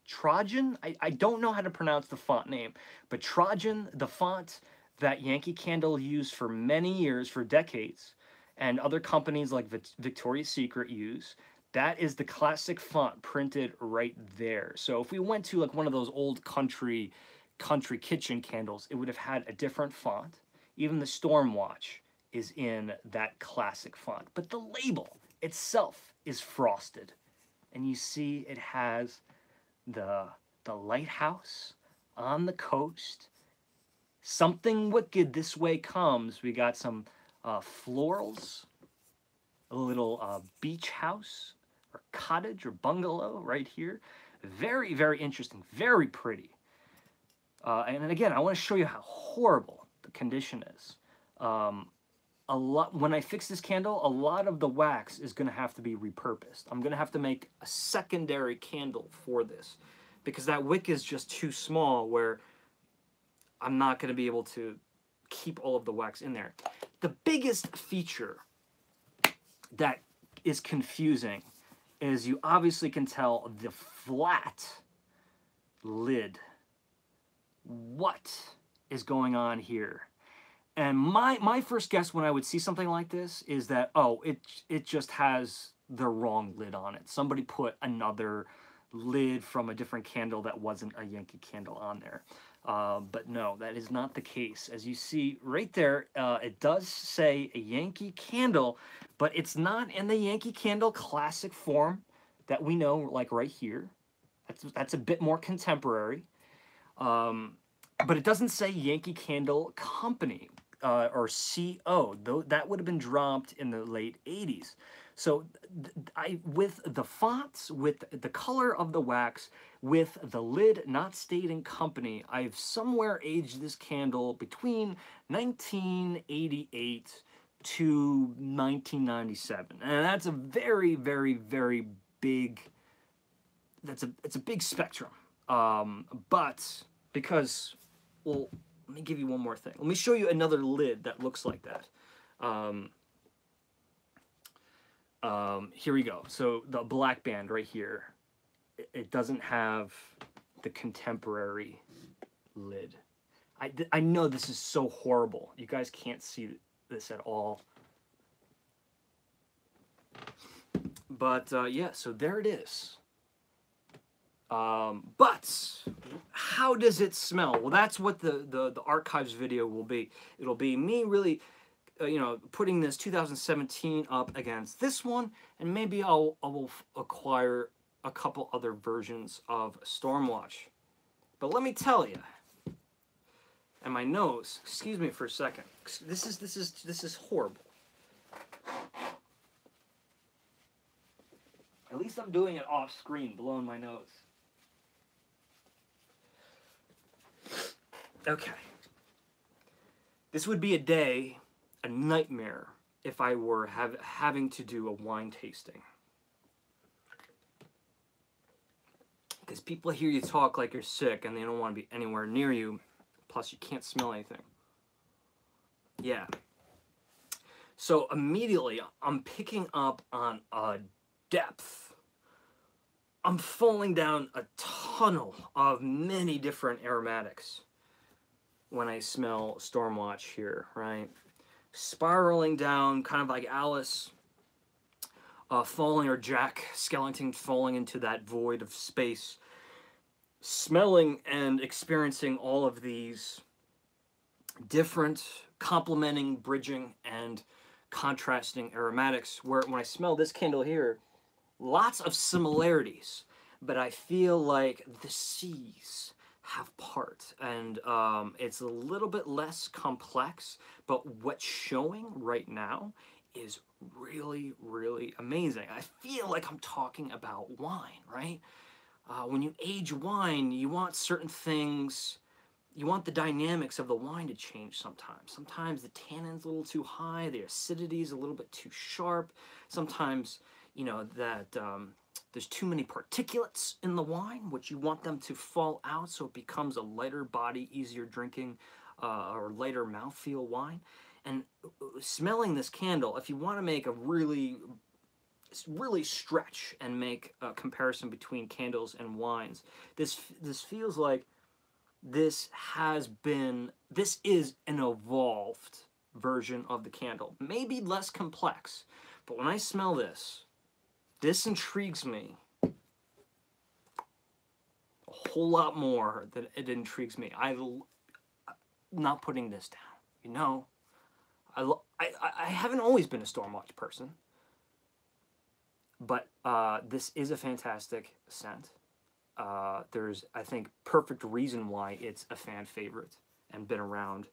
Trojan. I don't know how to pronounce the font name, but Trojan, the font that Yankee Candle used for many years, for decades, and other companies like Victoria's Secret use. That is the classic font printed right there. So if we went to like one of those old country kitchen candles, it would have had a different font. Even the Stormwatch is in that classic font. But the label itself is frosted. And you see it has the lighthouse on the coast. Something wicked this way comes. We got some florals, a little beach house or cottage or bungalow right here. Very, very interesting, very pretty. And again, I want to show you how horrible the condition is. When I fix this candle, a lot of the wax is going to have to be repurposed. I'm going to have to make a secondary candle for this because that wick is just too small where I'm not going to be able to keep all of the wax in there. The biggest feature that is confusing is you obviously can tell the flat lid. What is going on here? And my first guess when I would see something like this is that, oh, it just has the wrong lid on it. Somebody put another lid from a different candle that wasn't a Yankee Candle on there. But no, that is not the case. As you see right there, it does say a Yankee Candle, but it's not in the Yankee Candle classic form that we know, like right here. That's a bit more contemporary. But it doesn't say Yankee Candle Company or CO, though that would have been dropped in the late 80s. So with the fonts, with the color of the wax, with the lid not stating company, I've somewhere aged this candle between 1988 to 1997. And that's a very, very, very big, it's a big spectrum. But because, well, let me give you one more thing. Let me show you another lid that looks like that. Here we go. So the black band right here, it doesn't have the contemporary lid. I know this is so horrible. You guys can't see this at all. But yeah, so there it is. But how does it smell? Well, that's what the archives video will be. It'll be me really, putting this 2017 up against this one, and maybe I will acquire a couple other versions of Stormwatch. But let me tell you, and my nose, excuse me for a second. This is horrible. At least I'm doing it off screen, blowing my nose. Okay. This would be a nightmare, if I were having to do a wine tasting. Because people hear you talk like you're sick and they don't want to be anywhere near you. Plus, you can't smell anything. Yeah. So immediately, I'm picking up on a depth. I'm falling down a tunnel of many different aromatics when I smell Stormwatch here, right? Spiraling down, kind of like Alice falling, or Jack Skellington falling into that void of space. Smelling and experiencing all of these different complementing, bridging, and contrasting aromatics, where when I smell this candle here, lots of similarities, but I feel like the seas have part, and it's a little bit less complex, but what's showing right now is really, really amazing. I feel like I'm talking about wine, right? When you age wine, you want certain things, you want the dynamics of the wine to change sometimes. Sometimes the tannin's a little too high, the acidity's a little bit too sharp. Sometimes, that there's too many particulates in the wine, which you want them to fall out so it becomes a lighter body, easier drinking, or lighter mouthfeel wine. And smelling this candle, if you want to make a really stretch and make a comparison between candles and wines, this feels like this is an evolved version of the candle. Maybe less complex, but when I smell this intrigues me a whole lot more than it intrigues me. I'm not putting this down. You know, I haven't always been a Stormwatch person, but this is a fantastic scent. There's, I think, perfect reason why it's a fan favorite and been around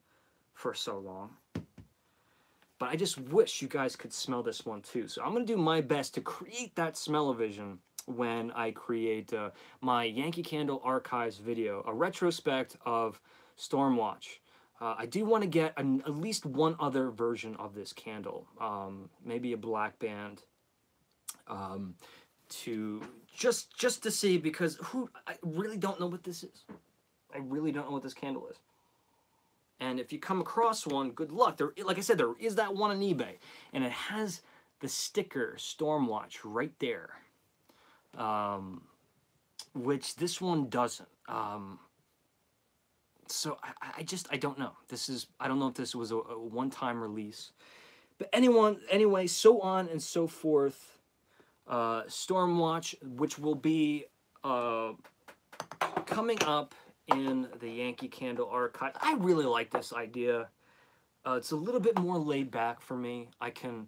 for so long. But I just wish you guys could smell this one too. So I'm going to do my best to create that smell-o-vision when I create my Yankee Candle Archives video, a retrospect of Stormwatch. I do want to get at least one other version of this candle, maybe a black band, to just to see, because I really don't know what this is. I really don't know what this candle is. And if you come across one, good luck. Like I said, there is that one on eBay, and it has the sticker Stormwatch right there, which this one doesn't. So I don't know. I don't know if this was a one-time release. But anyway, so on and so forth. Stormwatch, which will be coming up in the Yankee Candle Archive. I really like this idea. It's a little bit more laid back for me. I can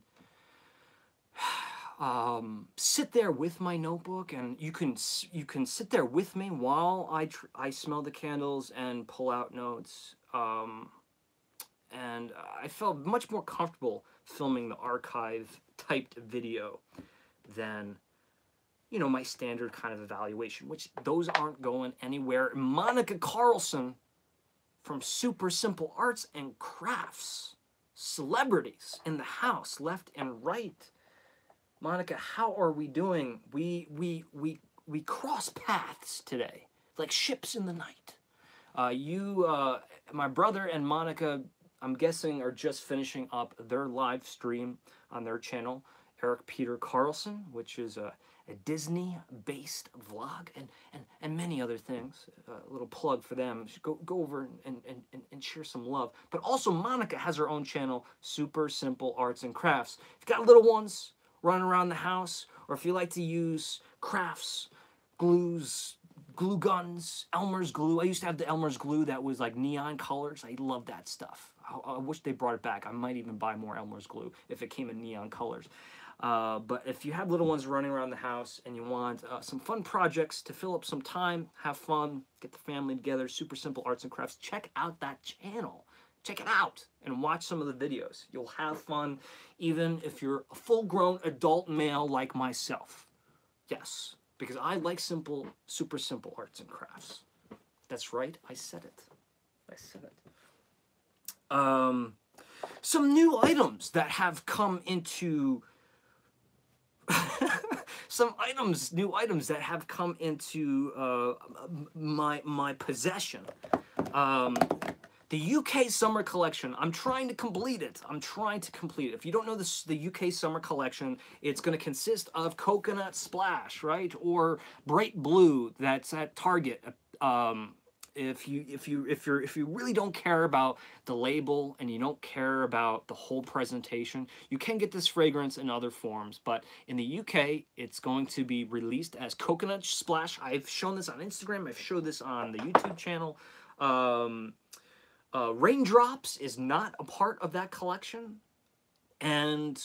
sit there with my notebook, and you can sit there with me while I smell the candles and pull out notes. And I felt much more comfortable filming the archive typed video than, you know, my standard kind of evaluation, which those aren't going anywhere. Monica Carlson from Super Simple Arts and Crafts, celebrities in the house, left and right. Monica, how are we doing? We cross paths today, like ships in the night. My brother and Monica, I'm guessing, are just finishing up their live stream on their channel, Eric Peter Carlson, which is a Disney-based vlog, and many other things. A little plug for them. Go over and share some love. But also, Monica has her own channel, Super Simple Arts and Crafts. If you've got little ones running around the house, or if you like to use crafts, glues, glue guns, Elmer's glue. I used to have the Elmer's glue that was like neon colors. I love that stuff. I wish they brought it back. I might even buy more Elmer's glue if it came in neon colors. But if you have little ones running around the house and you want some fun projects to fill up some time, have fun, get the family together, Super Simple Arts and Crafts, check out that channel. Check it out and watch some of the videos. You'll have fun even if you're a full-grown adult male like myself. Yes, because I like super simple arts and crafts. That's right, I said it. I said it. Some new items that have come into new items that have come into my possession. The UK summer collection. I'm trying to complete it. If you don't know the UK summer collection, it's going to consist of Coconut Splash, right, or Bright Blue. That's at Target. If you really don't care about the label and you don't care about the whole presentation, you can get this fragrance in other forms. But in the UK, it's going to be released as Coconut Splash. I've shown this on Instagram. I've showed this on the YouTube channel. Raindrops is not a part of that collection, and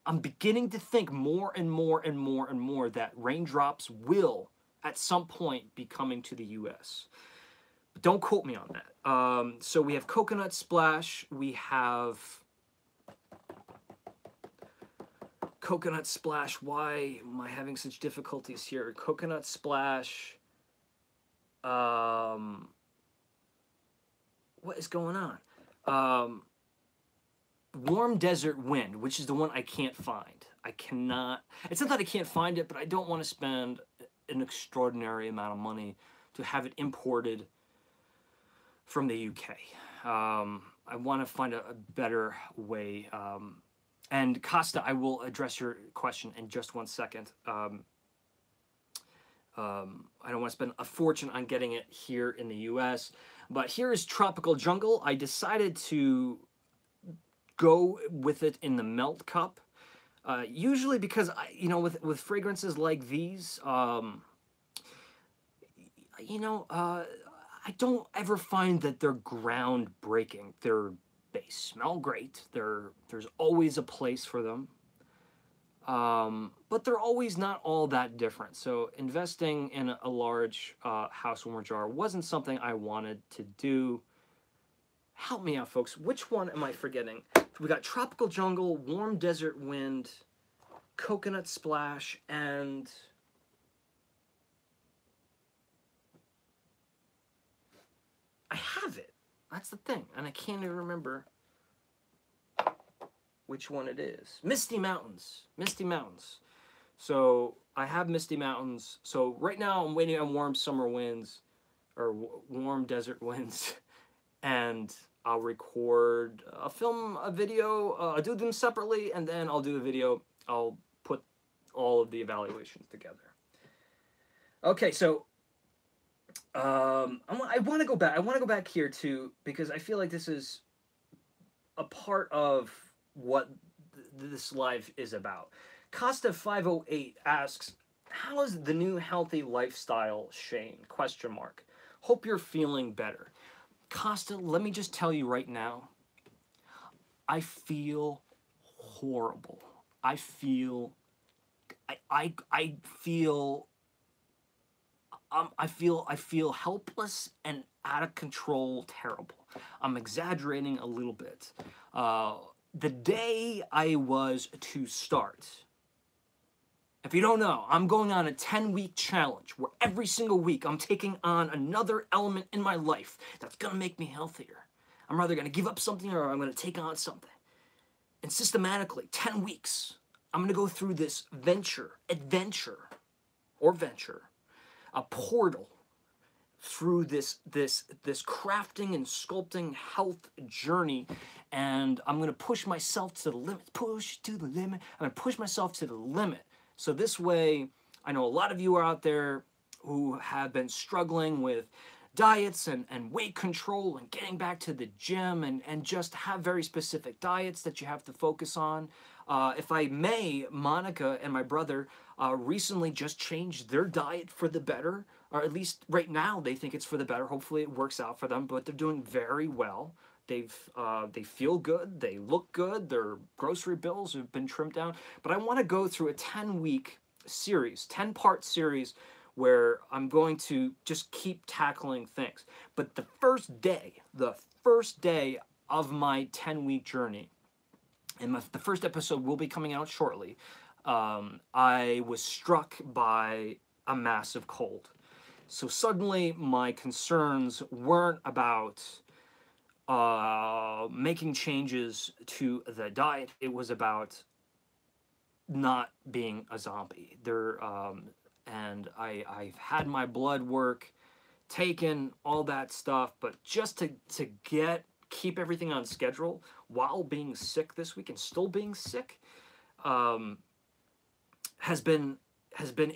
I'm beginning to think more and more that Raindrops will at some point be coming to the US. But don't quote me on that. So we have Coconut Splash, we have Coconut Splash. Why am I having such difficulties here? Coconut Splash. What is going on? Warm Desert Wind, which is the one I can't find. I cannot, it's not that I can't find it, but I don't want to spend an extraordinary amount of money to have it imported from the UK. I want to find a better way. And Costa, I will address your question in just one second. I don't want to spend a fortune on getting it here in the US, but here is Tropical Jungle. I decided to go with it in the melt cup. Usually because, with fragrances like these, I don't ever find that they're groundbreaking. They smell great. There's always a place for them. But they're always not all that different. So investing in a large house warmer jar wasn't something I wanted to do. Help me out, folks. Which one am I forgetting? We got Tropical Jungle, Warm Desert Wind, Coconut Splash, and I have it. That's the thing. And I can't even remember which one it is. Misty Mountains. Misty Mountains. So I have Misty Mountains. So right now I'm waiting on Warm Summer Winds, or Warm Desert Winds, and I'll record a video. I'll do them separately, and then I'll do a video. I'll put all of the evaluations together. Okay, so I want to go back. I want to go back here too, because I feel like this is a part of what this live is about. Costa 508 asks, "How is the new healthy lifestyle, Shane? Question mark. Hope you're feeling better." Costa, let me just tell you right now, I feel horrible. I feel helpless and out of control, terrible. I'm exaggerating a little bit. The day I was to start, if you don't know, I'm going on a 10-week challenge where every single week I'm taking on another element in my life that's going to make me healthier. I'm either going to give up something or I'm going to take on something. And systematically, 10 weeks, I'm going to go through this venture, a portal through this crafting and sculpting health journey, and I'm going to push myself to the limit. I'm going to push myself to the limit. So this way, I know a lot of you are out there who have been struggling with diets and weight control and getting back to the gym and just have very specific diets that you have to focus on. If I may, Monica and my brother recently just changed their diet for the better, or at least right now they think it's for the better. Hopefully it works out for them, but they're doing very well. They feel good, they look good, their grocery bills have been trimmed down. But I want to go through a 10-week series, 10-part series, where I'm going to just keep tackling things. But the first day of my 10-week journey, and the first episode will be coming out shortly, I was struck by a massive cold. So suddenly my concerns weren't about making changes to the diet. It was about not being a zombie. And I've had my blood work taken, all that stuff, but just to keep everything on schedule while being sick this week and still being sick has been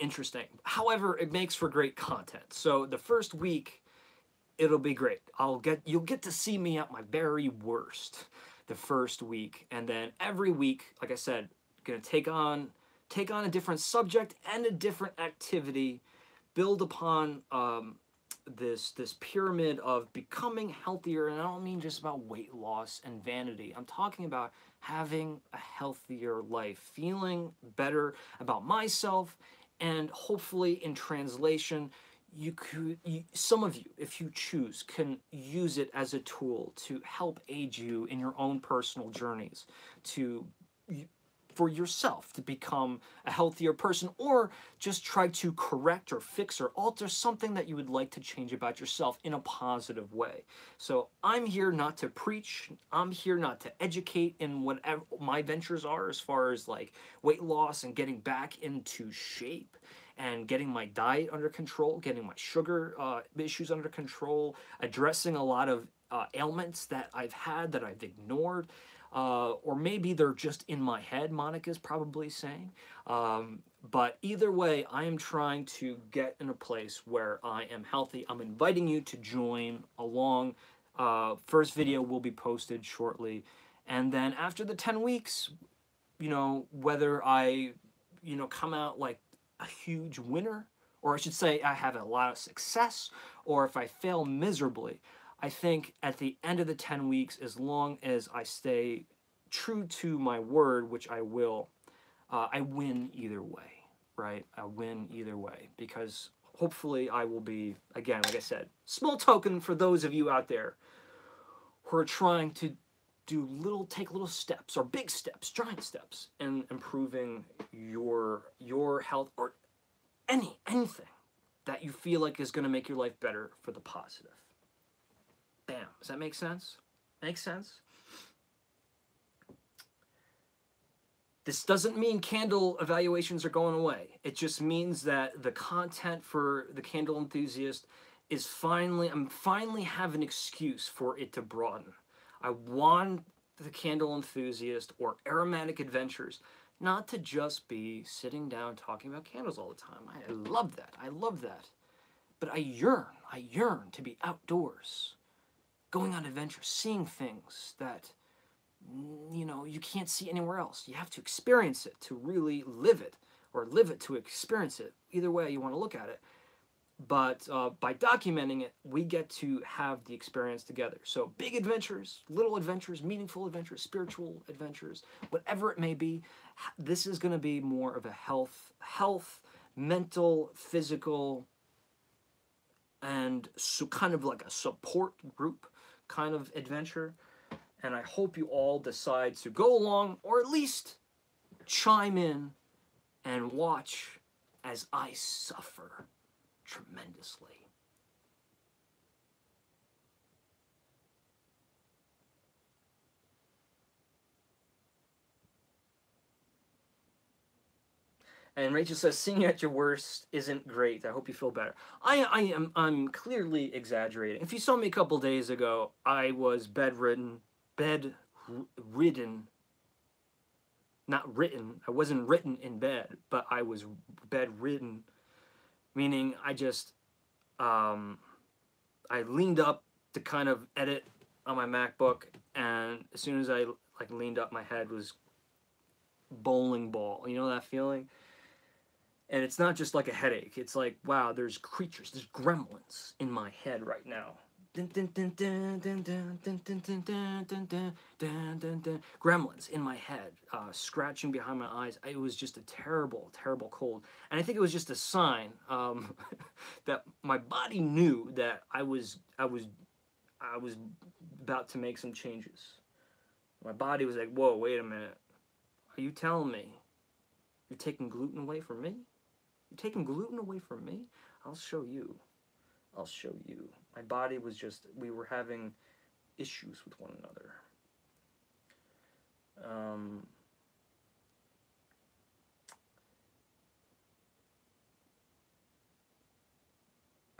interesting. However, it makes for great content. So the first week, it'll be great. You'll get to see me at my very worst the first week, and then every week, like I said, gonna take on a different subject and a different activity, build upon this pyramid of becoming healthier. And I don't mean just about weight loss and vanity. I'm talking about having a healthier life, feeling better about myself, and hopefully in translation, some of you, if you choose, can use it as a tool to help aid you in your own personal journeys to for yourself to become a healthier person, or just try to correct or fix or alter something that you would like to change about yourself in a positive way. So I'm here not to preach. I'm here not to educate in whatever my ventures are as far as like weight loss and getting back into shape and getting my diet under control, getting my sugar issues under control, addressing a lot of ailments that I've had that I've ignored. Or maybe they're just in my head, Monica's probably saying. But either way, I am trying to get in a place where I am healthy. I'm inviting you to join along. First video will be posted shortly. And then after the 10 weeks, you know, whether I, you know, come out like a huge winner, or I should say I have a lot of success, or if I fail miserably, I think at the end of the 10 weeks, as long as I stay true to my word, which I will, I win either way, right? I win either way, because hopefully I will be, again, like I said, small token for those of you out there who are trying to take little steps, or big steps, giant steps, in improving your health, or anything that you feel like is going to make your life better for the positive. Bam. Does that make sense? Make sense? This doesn't mean candle evaluations are going away. It just means that the content for the candle enthusiast is I'm finally have an excuse for it to broaden. I want the candle enthusiast or aromatic adventures not to just be sitting down talking about candles all the time. I love that. I love that. But I yearn to be outdoors, going on adventures, seeing things that, you know, you can't see anywhere else. You have to experience it to really live it, or live it to experience it. Either way you want to look at it. But by documenting it, we get to have the experience together. So big adventures, little adventures, meaningful adventures, spiritual adventures, whatever it may be, this is going to be more of a health, mental, physical, and so kind of like a support group kind of adventure. And I hope you all decide to go along, or at least chime in and watch as I suffer tremendously. And Rachel says, seeing you at your worst isn't great. I hope you feel better. I'm clearly exaggerating. If you saw me a couple days ago, I was bedridden, not written. I wasn't written in bed, but I was bedridden, meaning I just, I leaned up to kind of edit on my MacBook, and as soon as I like leaned up, my head was bowling ball. You know that feeling? And it's not just like a headache. It's like, wow, there's creatures, there's gremlins in my head right now. Gremlins in my head, scratching behind my eyes. It was just a terrible, terrible cold. And I think it was just a sign that my body knew that I was about to make some changes. My body was like, whoa, wait a minute. Are you telling me you're taking gluten away from me? You're taking gluten away from me? I'll show you. I'll show you. My body was just, we were having issues with one another.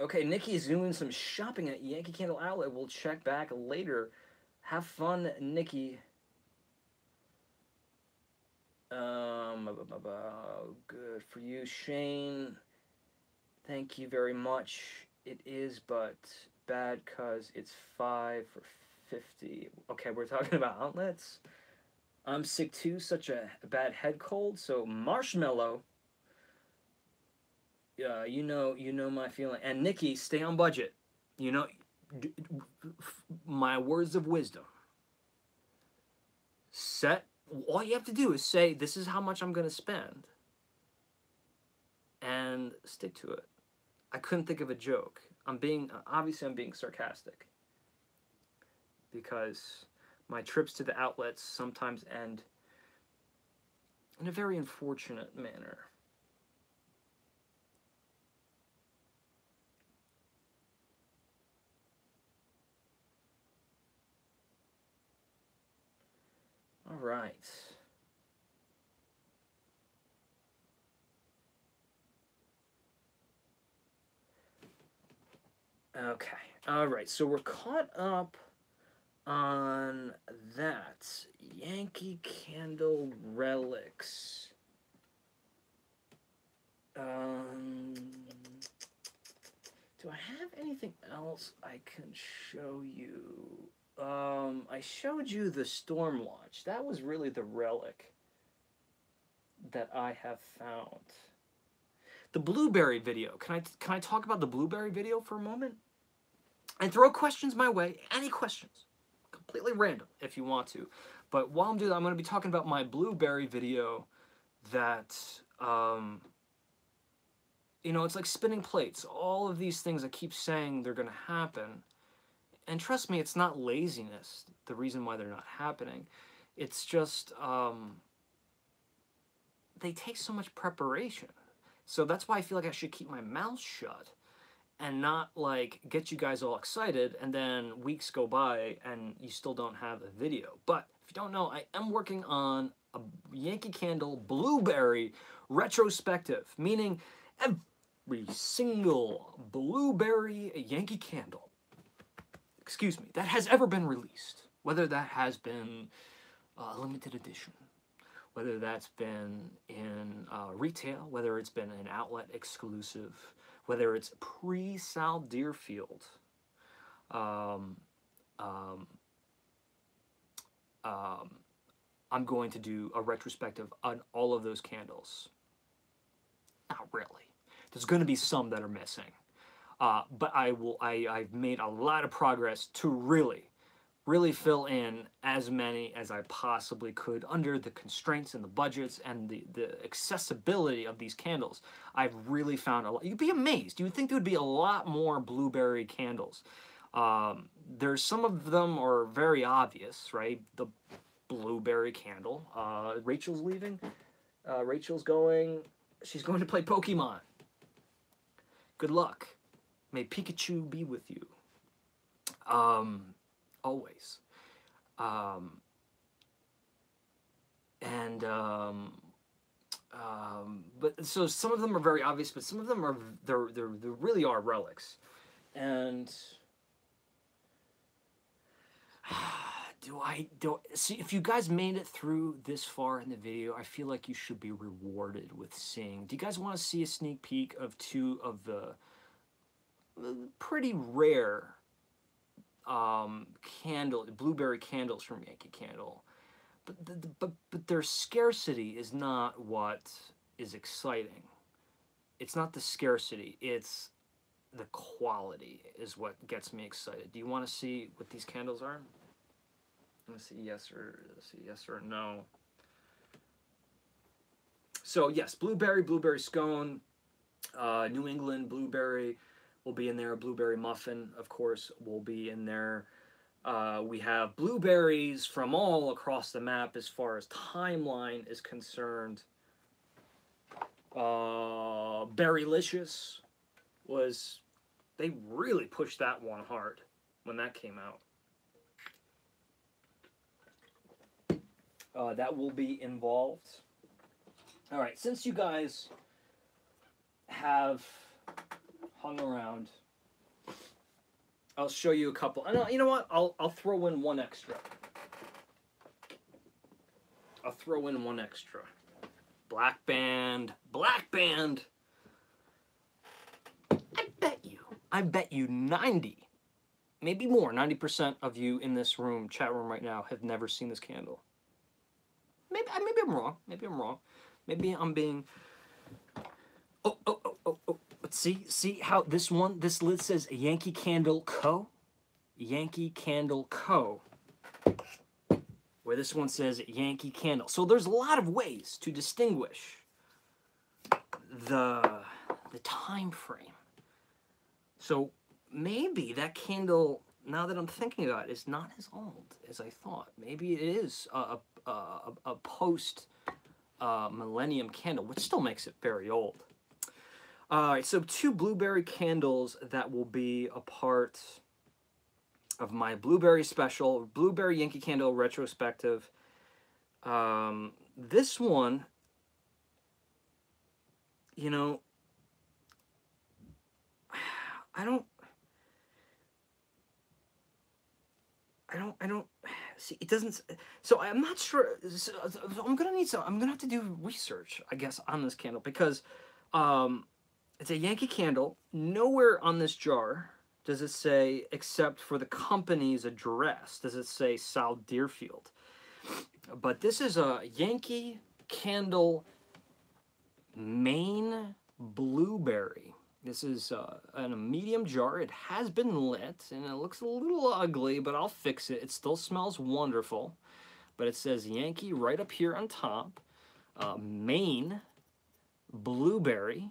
Okay, Nikki's doing some shopping at Yankee Candle Outlet. We'll check back later. Have fun, Nikki. Good for you, Shane. Thank you very much. It is, but bad because it's 5 for 50. Okay, we're talking about outlets. I'm sick too, such a bad head cold. So Marshmallow, you know my feeling. And Nikki, stay on budget. You know, my words of wisdom. All you have to do is say, this is how much I'm going to spend, and stick to it. I couldn't think of a joke. Obviously I'm being sarcastic, because my trips to the outlets sometimes end in a very unfortunate manner. All right. Okay. All right. So we're caught up on that. Yankee Candle Relics. Do I have anything else I can show you? I showed you the Storm Launch. That was really the relic that I have found. The blueberry video. Can I talk about the blueberry video for a moment? And throw questions my way. Any questions. Completely random if you want to. But while I'm doing that, I'm going to be talking about my blueberry video that, you know, it's like spinning plates. All of these things I keep saying they're going to happen. And trust me, it's not laziness, the reason why they're not happening. It's just, they take so much preparation. So that's why I feel like I should keep my mouth shut and not, like, get you guys all excited, and then weeks go by and you still don't have a video. But if you don't know, I am working on a Yankee Candle blueberry retrospective, meaning every single blueberry Yankee Candle, excuse me, that has ever been released, whether that has been a limited edition, whether that's been in retail, whether it's been an outlet exclusive, whether it's pre-Sal Deerfield, I'm going to do a retrospective on all of those candles. Not really. There's going to be some that are missing. But I've made a lot of progress to really fill in as many as I possibly could under the constraints and the budgets and the accessibility of these candles. I've really found a lot. You'd be amazed. You would think there would be a lot more blueberry candles. There's some of them are very obvious, right? The blueberry candle. Rachel's leaving. Rachel's going. She's going to play Pokemon. Good luck. May Pikachu be with you. Always. But so some of them are very obvious, but some of them are they really are relics. And do see, if you guys made it through this far in the video, I feel like you should be rewarded with seeing. Do you guys want to see a sneak peek of two of the pretty rare blueberry candles from Yankee Candle, but their scarcity is not what is exciting. It's not the scarcity, it's the quality is what gets me excited. Do you want to see what these candles are? Let's see yes or no. So yes, blueberry scone, New England blueberry will be in there. Blueberry muffin, of course, will be in there. We have blueberries from all across the map as far as timeline is concerned. Berrylicious was, they really pushed that one hard when that came out. That will be involved. All right, since you guys have hung around, I'll show you a couple. You know what? I'll throw in one extra. I'll throw in one extra. Black Band. I bet you 90, maybe more, 90% of you in this room, chat room right now, have never seen this candle. Maybe I'm wrong. Maybe I'm being. Oh. But see how this lid says Yankee Candle Co. Yankee Candle Co. Where this one says Yankee Candle. So there's a lot of ways to distinguish the time frame. So maybe that candle, now that I'm thinking about it, is not as old as I thought. Maybe it is a post Millennium Candle, which still makes it very old. All right, so 2 blueberry candles that will be a part of my blueberry special, blueberry Yankee Candle retrospective. This one, you know, I don't see. It doesn't. So I'm not sure. So I'm gonna have to do research, I guess, on this candle because, it's a Yankee Candle. Nowhere on this jar does it say, except for the company's address, does it say South Deerfield. But this is a Yankee Candle Maine Blueberry. This is in a medium jar. It has been lit, and it looks a little ugly, but I'll fix it. It still smells wonderful. But it says Yankee right up here on top. Maine Blueberry.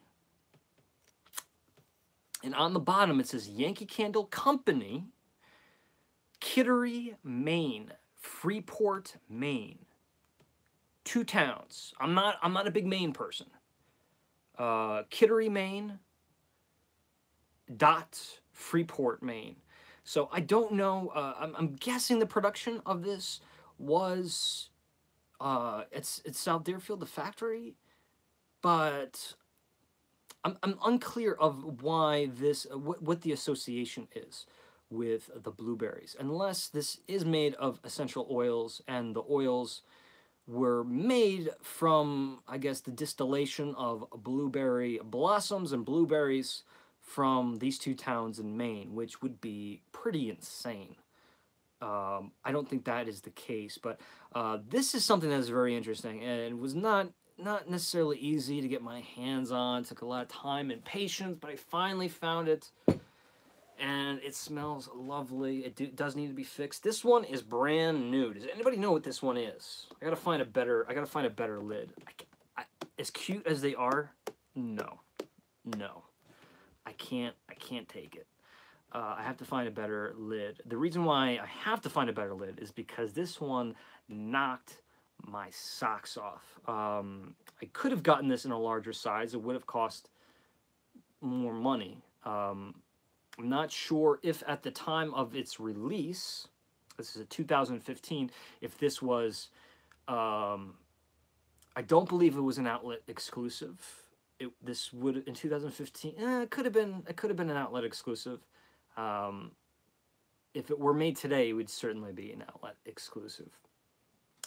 And on the bottom, it says Yankee Candle Company, Kittery, Maine, Freeport, Maine. 2 towns. I'm not a big Maine person. Kittery, Maine, dot Freeport, Maine. So I don't know. I'm guessing the production of this was it's South Deerfield, the factory, but I'm unclear of why this what the association is with the blueberries, unless this is made of essential oils and the oils were made from, I guess, the distillation of blueberry blossoms and blueberries from these 2 towns in Maine, which would be pretty insane. I don't think that is the case, but this is something that is very interesting, and it was not necessarily easy to get my hands on. It took a lot of time and patience, but I finally found it, and it smells lovely. It does need to be fixed. This one is brand new. Does anybody know what this one is? I gotta find a better lid. As cute as they are, no. I can't take it. I have to find a better lid. The reason why I have to find a better lid is because this one knocked my socks off. I could have gotten this in a larger size. It would have cost more money. I'm not sure if at the time of its release, this is a 2015, if this was, I don't believe it was an outlet exclusive. This would, in 2015, it could have been an outlet exclusive. If it were made today, it would certainly be an outlet exclusive.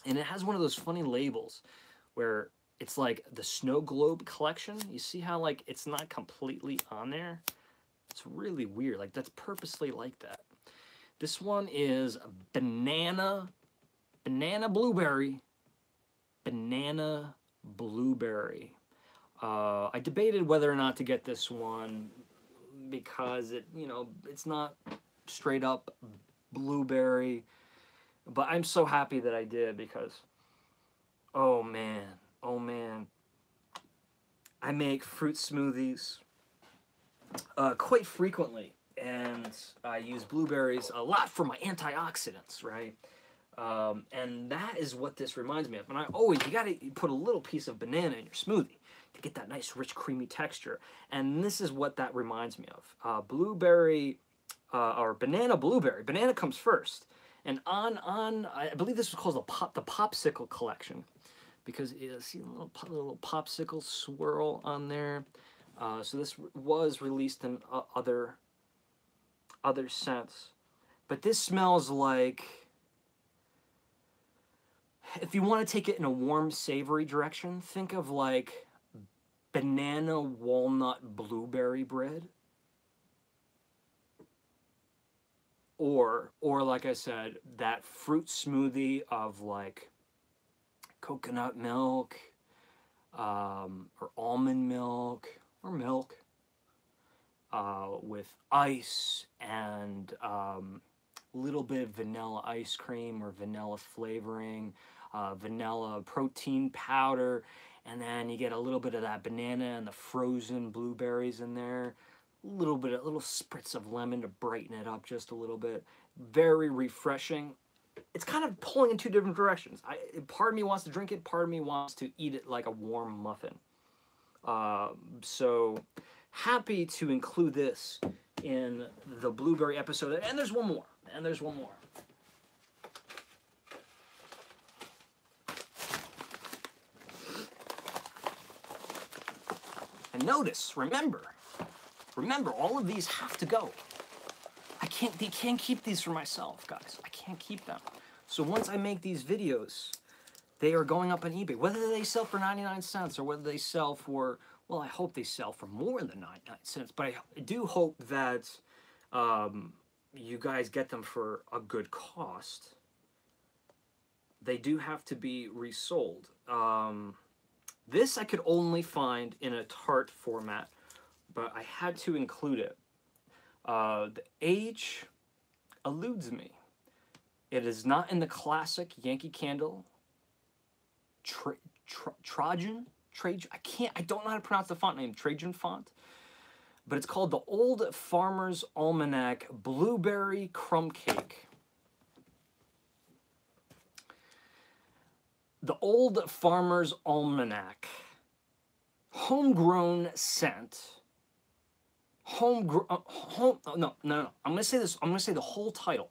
And it has one of those funny labels where it's like the Snow Globe collection. You see how, like, it's not completely on there? It's really weird. Like, that's purposely like that. This one is banana blueberry. Banana blueberry. I debated whether or not to get this one because it's not straight up blueberry. But I'm so happy that I did because, oh man, I make fruit smoothies quite frequently, and I use blueberries a lot for my antioxidants, right? And that is what this reminds me of. And you gotta put a little piece of banana in your smoothie to get that nice, rich, creamy texture. And this is what that reminds me of. Blueberry, or banana blueberry. Banana comes first. And I believe this was called the Popsicle Collection, because you see a little popsicle swirl on there. So this was released in other scents, but this smells like, if you want to take it in a warm, savory direction, think of like banana walnut blueberry bread. Or like I said, that fruit smoothie of like coconut milk, or almond milk, or milk, with ice and a little bit of vanilla ice cream or vanilla flavoring, vanilla protein powder, and then you get a little bit of that banana and the frozen blueberries in there. A little spritz of lemon to brighten it up just a little bit. Very refreshing. it's kind of pulling in two different directions. Part of me wants to drink it, part of me wants to eat it like a warm muffin. So happy to include this in the blueberry episode. And there's one more. And there's one more. And notice, remember, all of these have to go. They can't keep these for myself, guys. I can't keep them. So once I make these videos, they are going up on eBay. Whether they sell for 99 cents or whether they sell for, well, I hope they sell for more than 99 cents. But I do hope that you guys get them for a good cost. They do have to be resold. This I could only find in a tart format, but I had to include it. The age eludes me. It is not in the classic Yankee Candle Trajan. I don't know how to pronounce the font name, Trajan font. But it's called the Old Farmer's Almanac Blueberry Crumb Cake. The Old Farmer's Almanac. Homegrown scent. No. I'm gonna say this. I'm gonna say the whole title.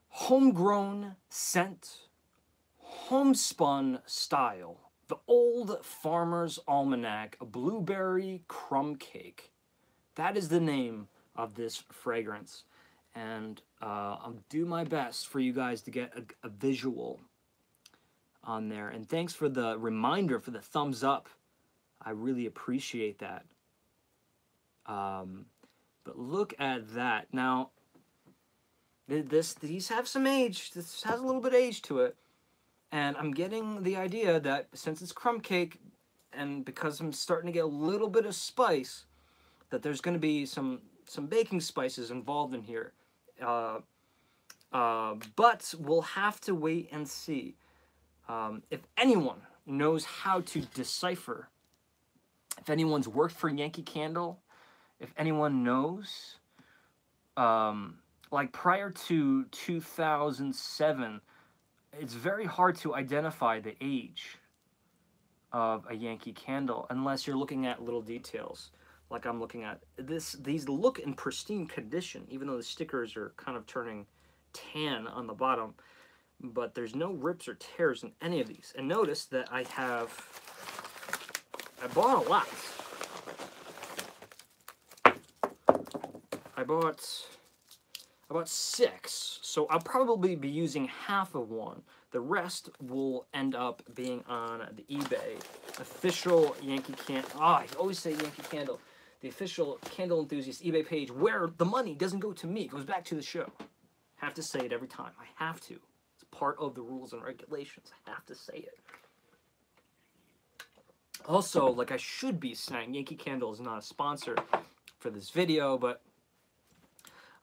Homegrown scent, homespun style. The Old Farmer's Almanac Blueberry Crumb Cake. That is the name of this fragrance, and I'll do my best for you guys to get a visual on there. And thanks for the reminder, for the thumbs up. I really appreciate that. But look at that. Now, these have some age. This has a little bit of age to it. And I'm getting the idea that since it's crumb cake, and because I'm starting to get a little bit of spice, that there's going to be some baking spices involved in here. But we'll have to wait and see. If anyone knows how to decipher, if anyone's worked for Yankee Candle, if anyone knows, like prior to 2007, it's very hard to identify the age of a Yankee Candle unless you're looking at little details like I'm looking at. These look in pristine condition, even though the stickers are kind of turning tan on the bottom, but there's no rips or tears in any of these. And notice that I bought a lot. I bought 6, so I'll probably be using half of one. The rest will end up being on the eBay official Yankee Candle. I always say Yankee Candle. The official Candle Enthusiast eBay page, where the money doesn't go to me. It goes back to the show. Have to say it every time. I have to. It's part of the rules and regulations. I have to say it. Also, like I should be saying, Yankee Candle is not a sponsor for this video, but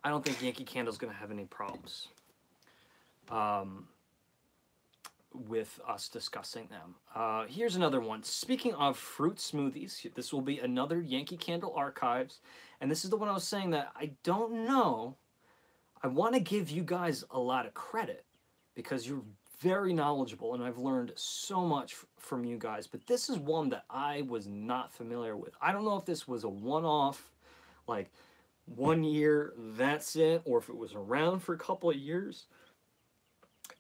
I don't think Yankee Candle is going to have any problems with us discussing them. Here's another one. Speaking of fruit smoothies, this will be another Yankee Candle Archives. And this is the one I was saying that I don't know. I want to give you guys a lot of credit because you're very knowledgeable and I've learned so much from you guys. But this is one that I was not familiar with. I don't know if this was a one-off, like 1 year, that's it, or if it was around for a couple of years.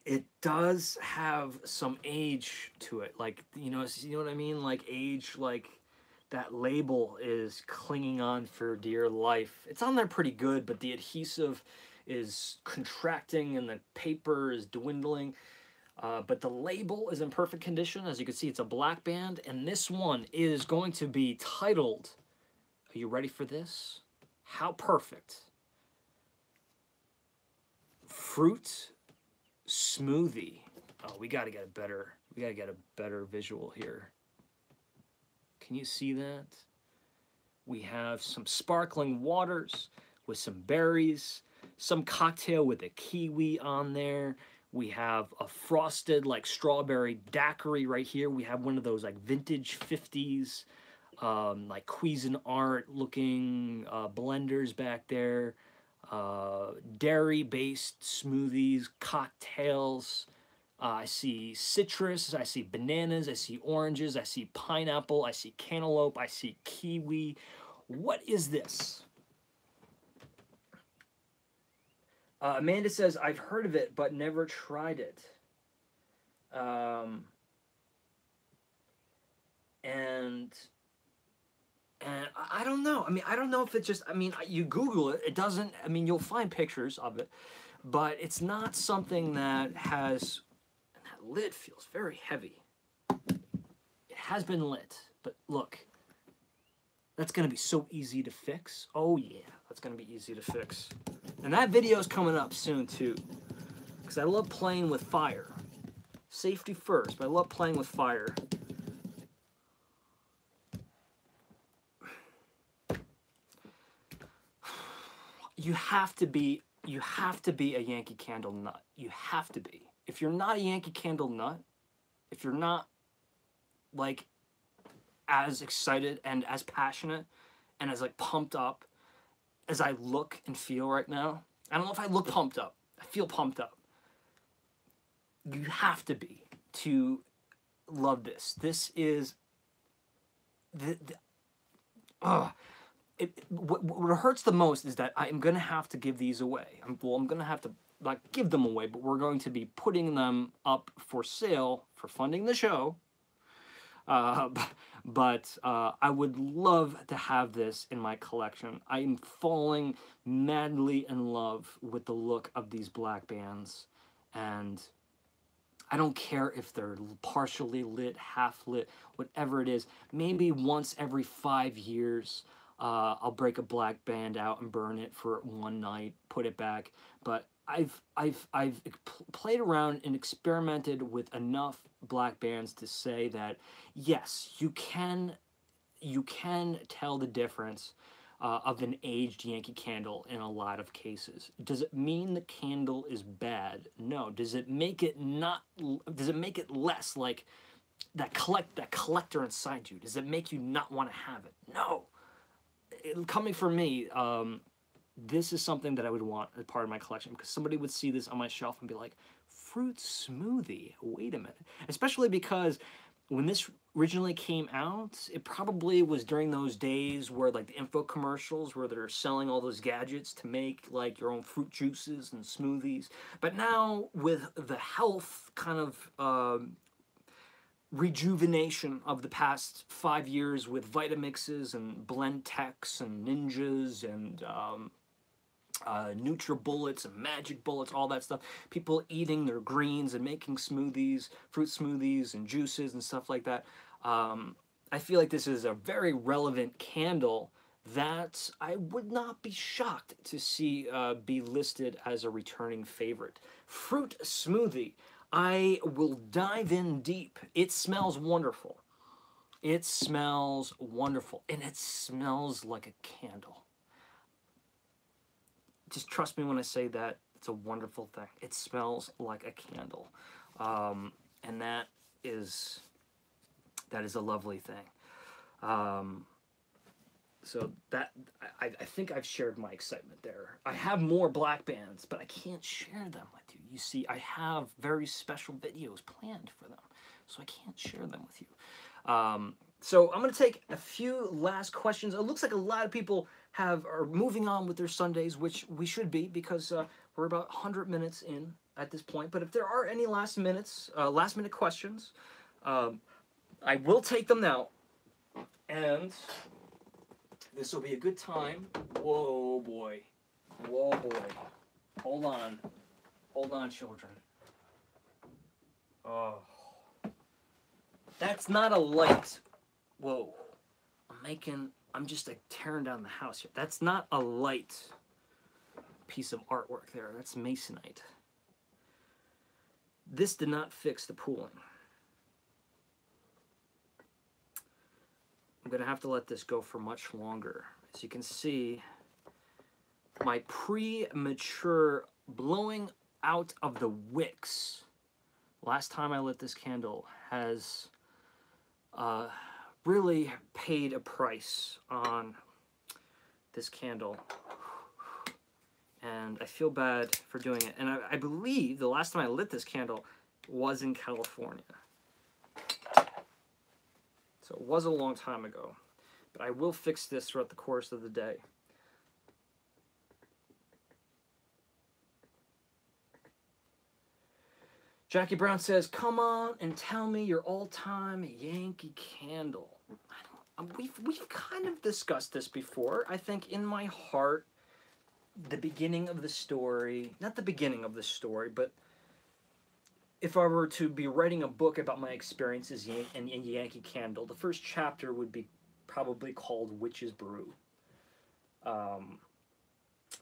It does have some age to it, like, you know what I mean? Like age, like that label is clinging on for dear life. It's on there pretty good, but the adhesive is contracting and the paper is dwindling. But the label is in perfect condition. As you can see, it's a black band, and this one is going to be titled, are you ready for this? How perfect. Fruit smoothie. Oh, we gotta get a better visual here. Can you see that? We have some sparkling waters with some berries, some cocktail with a kiwi on there. We have a frosted like strawberry daiquiri right here. We have one of those like vintage 50s like Cuisinart looking blenders back there. dairy-based smoothies, cocktails. I see citrus, I see bananas, I see oranges, I see pineapple, I see cantaloupe, I see kiwi. What is this? Amanda says, I've heard of it, but never tried it. And I don't know. I mean, I don't know if it's just, I mean, you Google it, it doesn't, I mean, you'll find pictures of it, but it's not something that has, and that lid feels very heavy. It has been lit, but look, that's going to be so easy to fix. Oh yeah, that's going to be easy to fix. And that video is coming up soon too, because I love playing with fire. Safety first, but I love playing with fire. You have to be a Yankee Candle nut. You have to be. If you're not a Yankee Candle nut, if you're not like as excited and as passionate and as like pumped up as I look and feel right now, I don't know if I look pumped up. I feel pumped up. You have to be to love this. This is what hurts the most is that I'm gonna have to give these away. I'm gonna have to not give them away, but we're going to be putting them up for sale for funding the show. But I would love to have this in my collection. I am falling madly in love with the look of these black bands, and I don't care if they're partially lit, half lit, whatever it is. Maybe once every 5 years, I'll break a black band out and burn it for one night, put it back. But I've played around and experimented with enough black bands to say that yes, you can tell the difference of an aged Yankee Candle in a lot of cases. Does it mean the candle is bad? No. Does it make it less like that collector inside you? Does it make you not want to have it? No. Coming from me, this is something that I would want as part of my collection, because somebody would see this on my shelf and be like, fruit smoothie, wait a minute. Especially because when this originally came out, it probably was during those days where like the info commercials where they're selling all those gadgets to make like your own fruit juices and smoothies. But now with the health kind of rejuvenation of the past 5 years with Vitamixes and Blend Techs and Ninjas and NutriBullets and Magic Bullets, all that stuff. People eating their greens and making smoothies, fruit smoothies and juices and stuff like that. I feel like this is a very relevant candle that I would not be shocked to see be listed as a returning favorite. Fruit smoothie. I will dive in deep. It smells wonderful. It smells wonderful, and it smells like a candle. Just trust me when I say that. It's a wonderful thing. It smells like a candle, and that is a lovely thing. So that I think I've shared my excitement there. I have more black bands, but I can't share them with you. You see, I have very special videos planned for them, so I can't share them with you. So I'm going to take a few last questions. It looks like a lot of people are moving on with their Sundays, which we should be, because we're about 100 minutes in at this point. But if there are any last minute questions, I will take them now. And this will be a good time. Whoa, boy. Whoa, boy. Hold on. Hold on, children. Oh. That's not a light. Whoa. I'm just like tearing down the house here. That's not a light piece of artwork there. That's masonite. This did not fix the pooling. I'm going to have to let this go for much longer. As you can see, my premature blowing out of the wicks last time I lit this candle has really paid a price on this candle. and I feel bad for doing it. And I believe the last time I lit this candle was in California. So it was a long time ago. But I will fix this throughout the course of the day. Jackie Brown says, come on and tell me your all-time Yankee candle. We've kind of discussed this before. I think in my heart, the beginning of the story, not the beginning of the story, but if I were to be writing a book about my experiences in Yankee Candle, the first chapter would be probably called Witch's Brew.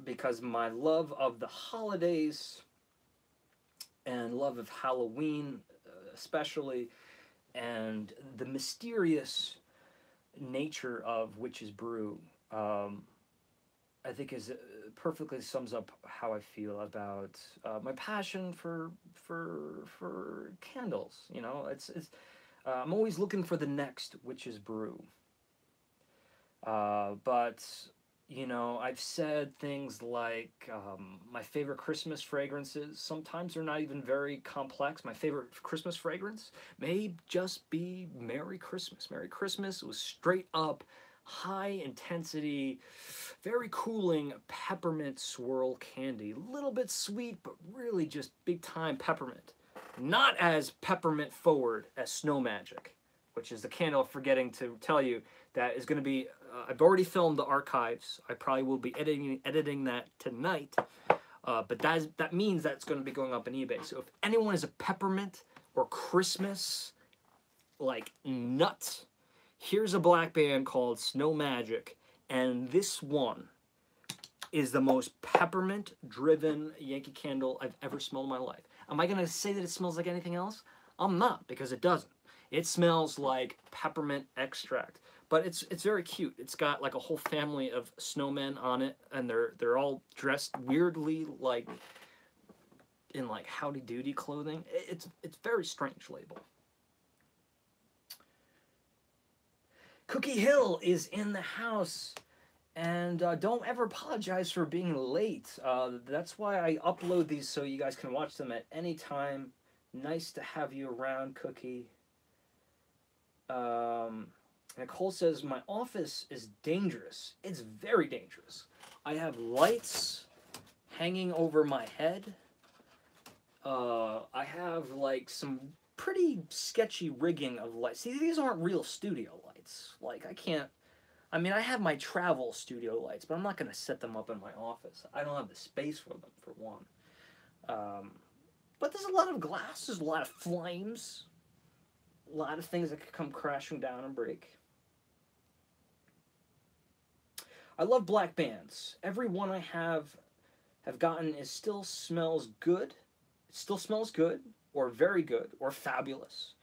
Because my love of the holidays and love of Halloween especially, and the mysterious nature of Witch's Brew, I think is perfectly sums up how I feel about my passion for candles. You know, it's I'm always looking for the next Witch's Brew. But you know, I've said things like my favorite Christmas fragrances, sometimes they're not even very complex. My favorite Christmas fragrance may just be Merry Christmas. Merry Christmas was straight up, high intensity, very cooling peppermint swirl candy. A little bit sweet, but really just big time peppermint. Not as peppermint forward as Snow Magic, which is the candle, forgetting to tell you, that is going to be, I've already filmed the archives. I probably will be editing that tonight. But that means that's going to be going up on eBay. So if anyone is a peppermint or Christmas, like, nut, here's a black band called Snow Magic. And this one is the most peppermint-driven Yankee Candle I've ever smelled in my life. Am I going to say that it smells like anything else? I'm not, because it doesn't. It smells like peppermint extract. But it's very cute. It's got like a whole family of snowmen on it, and they're all dressed weirdly, like in like Howdy Doody clothing. It's very strange label. Cookie Hill is in the house, and don't ever apologize for being late. That's why I upload these so you guys can watch them at any time. Nice to have you around, Cookie. Nicole says, my office is dangerous. It's very dangerous. I have lights hanging over my head. I have like some pretty sketchy rigging of lights. See, these aren't real studio lights. Like, I mean, I have my travel studio lights, but I'm not going to set them up in my office. I don't have the space for them, for one. But there's a lot of glass, there's a lot of flames, a lot of things that could come crashing down and break. I love black bands. Every one I have gotten still smells good. It still smells good, or very good, or fabulous.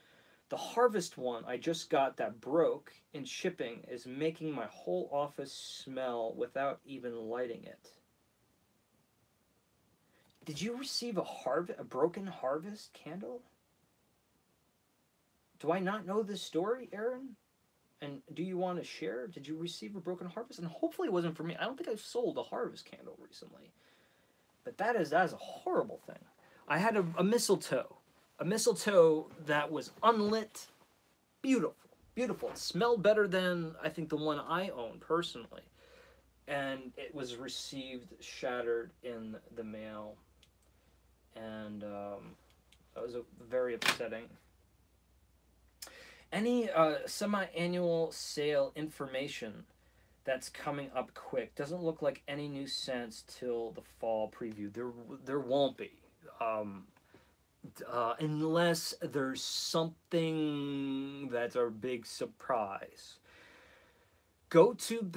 The Harvest one I just got that broke in shipping is making my whole office smell without even lighting it. Did you receive a broken Harvest candle? Do I not know this story, Aaron? And do you want to share? Did you receive a broken Harvest? And hopefully it wasn't for me. I don't think I've sold a Harvest candle recently. But that is a horrible thing. I had a mistletoe. A mistletoe that was unlit. Beautiful. Beautiful. It smelled better than, I think, the one I own personally. And it was received shattered in the mail. And that was very upsetting. Any semi-annual sale information that's coming up quick? Doesn't look like any new scents till the fall preview. There won't be, unless there's something that's our big surprise. Go to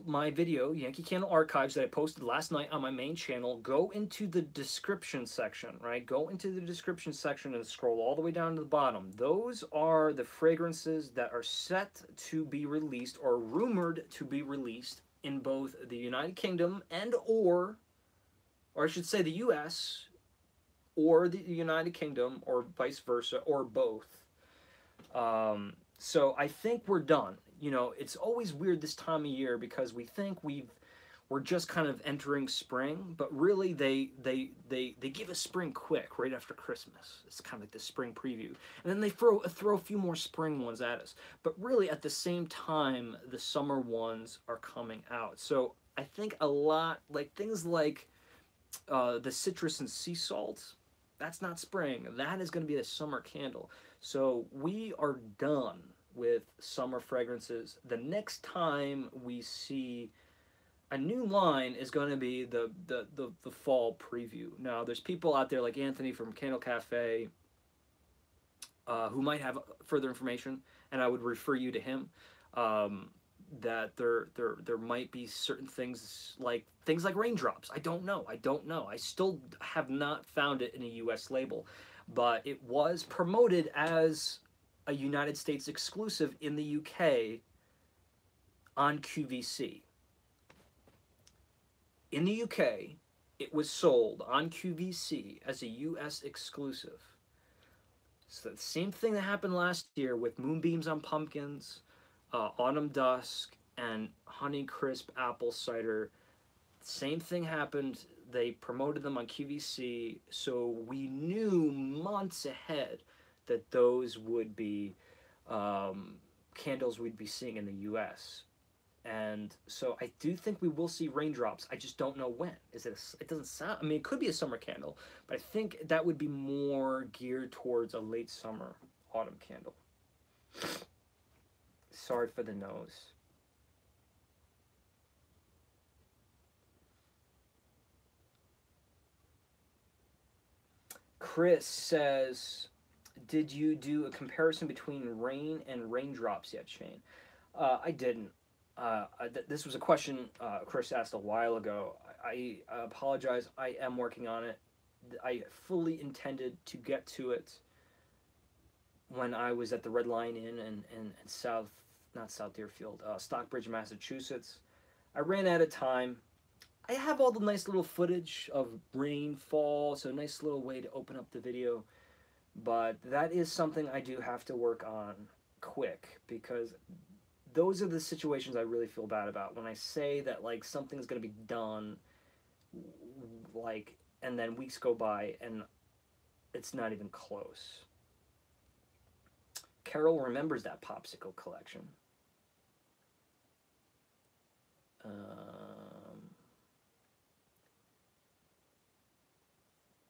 my video, Yankee Candle Archives, that I posted last night on my main channel. Go into the description section, right? Go into the description section and scroll all the way down to the bottom. Those are the fragrances that are set to be released or rumored to be released in both the United Kingdom and or I should say the US or the United Kingdom, or vice versa, or both. So I think we're done. You know, it's always weird this time of year because we think we've we're just kind of entering spring, but really they give us spring quick right after Christmas. It's kind of like the spring preview, and then they throw a few more spring ones at us. But really, at the same time, the summer ones are coming out. So I think a lot like things like the citrus and sea salt. That's not spring. That is going to be a summer candle. So we are done with summer fragrances. The next time we see a new line is going to be the fall preview. Now, there's people out there like Anthony from Candle Cafe who might have further information, and I would refer you to him. That there might be certain things like raindrops. I don't know. I still have not found it in a U.S. label, but it was promoted as a United States exclusive in the UK on QVC. In the UK, it was sold on QVC as a US exclusive. So the same thing that happened last year with Moonbeams on Pumpkins, Autumn Dusk, and Honey Crisp Apple Cider. Same thing happened. They promoted them on QVC, so we knew months ahead that those would be candles we'd be seeing in the US. And so I do think we will see raindrops. I just don't know when. It doesn't sound, I mean, it could be a summer candle, but I think that would be more geared towards a late summer autumn candle. Sorry for the nose. Chris says, did you do a comparison between rain and raindrops yet, Shane? I didn't. This was a question Chris asked a while ago. I apologize. I am working on it. I fully intended to get to it when I was at the Red Lion Inn in not South Deerfield, Stockbridge, Massachusetts. I ran out of time. I have all the nice little footage of rainfall, so a nice little way to open up the video. But that is something I do have to work on quick, because those are the situations I really feel bad about. When I say that like something's going to be done, like, and then weeks go by and it's not even close. Carol remembers that popsicle collection.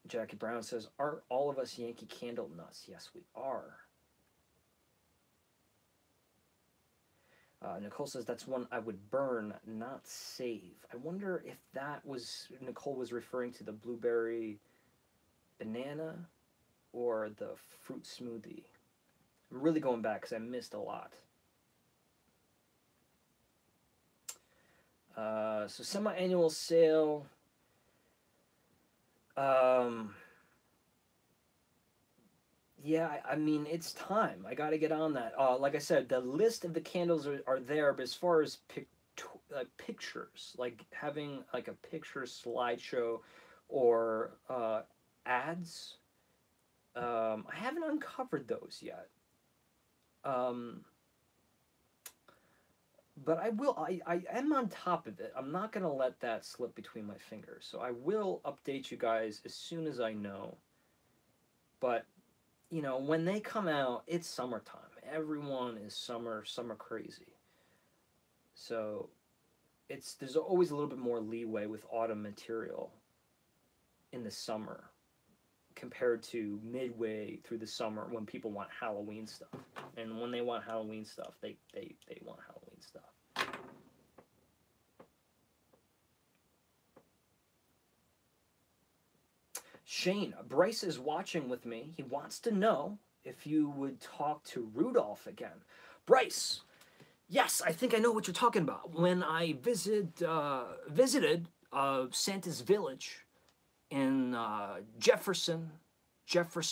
Jackie Brown says, aren't all of us Yankee Candle nuts? Yes, we are. Nicole says, that's one I would burn, not save. I wonder if that was, Nicole was referring to the blueberry banana or the fruit smoothie. I'm really going back because I missed a lot. So semi-annual sale. Yeah, I mean, it's time. I got to get on that. Like I said, the list of the candles are there, but as far as pictures, like having like a picture slideshow or ads, I haven't uncovered those yet. But I will. I am on top of it. I'm not going to let that slip between my fingers. So I will update you guys as soon as I know. But you know, when they come out, it's summertime. Everyone is summer crazy. So there's always a little bit more leeway with autumn material in the summer compared to midway through the summer when people want Halloween stuff. And when they want Halloween stuff, they want Halloween stuff. Shane, Bryce is watching with me. He wants to know if you would talk to Rudolph again. Bryce, yes, I think I know what you're talking about. When I visited Santa's Village in Jefferson,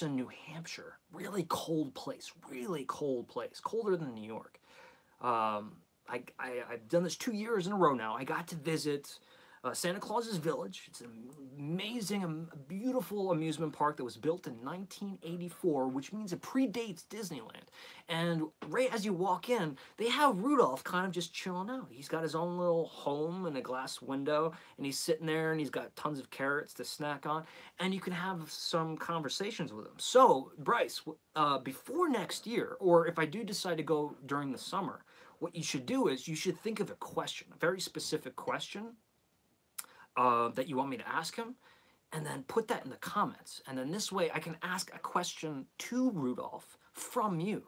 New Hampshire. Really cold place, colder than New York. I've done this 2 years in a row now. I got to visit Santa Claus's Village. It's an amazing, beautiful amusement park that was built in 1984, which means it predates Disneyland. And right as you walk in, they have Rudolph kind of just chilling out. He's got his own little home and a glass window, and he's sitting there, and he's got tons of carrots to snack on, and you can have some conversations with him. So, Bryce, before next year, or if I do decide to go during the summer, what you should do is you should think of a question, a very specific question that you want me to ask him, and then put that in the comments. And then this way I can ask a question to Rudolph from you.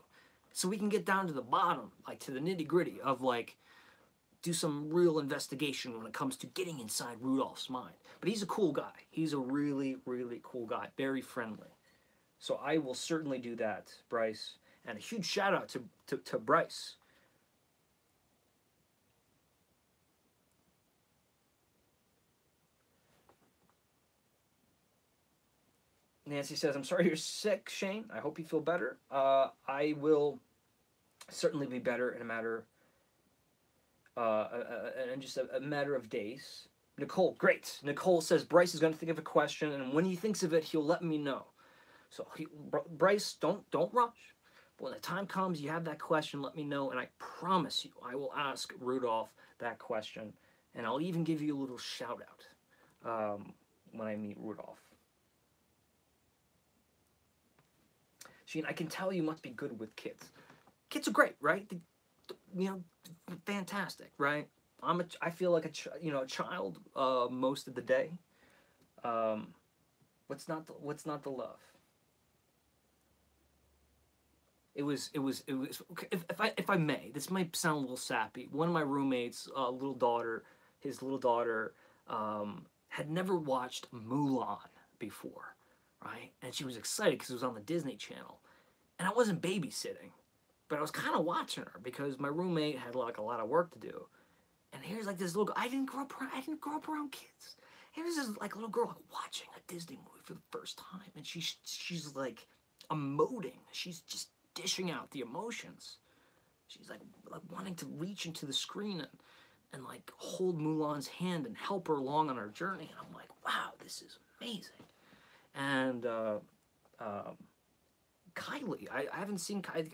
So we can get down to the bottom, like to the nitty gritty of like, do some real investigation when it comes to getting inside Rudolph's mind. But he's a cool guy. He's a really, really cool guy. Very friendly. So I will certainly do that, Bryce. And a huge shout out to Bryce. Nancy says, I'm sorry you're sick, Shane. I hope you feel better. I will certainly be better in a matter, and just a matter of days. Nicole, great. Nicole says, Bryce is going to think of a question, and when he thinks of it, he'll let me know. So, Bryce, don't rush. But when the time comes, you have that question, let me know, and I promise you, I will ask Rudolph that question, and I'll even give you a little shout-out when I meet Rudolph. Sheen, I can tell you must be good with kids. Kids are great, right? You know, fantastic, right? I feel like a child most of the day. What's not the love? It was if I may, this might sound a little sappy. One of my roommates, his little daughter, had never watched Mulan before, right? And she was excited because it was on the Disney Channel. And I wasn't babysitting, but I was kind of watching her because my roommate had like a lot of work to do. And here's like this little girl. I didn't grow up around kids. Here's this like little girl like, watching a Disney movie for the first time, and she's like emoting. She's just dishing out the emotions. She's like wanting to reach into the screen and like hold Mulan's hand and help her along on her journey. And I'm like, wow, this is amazing. And Kylie, I haven't seen I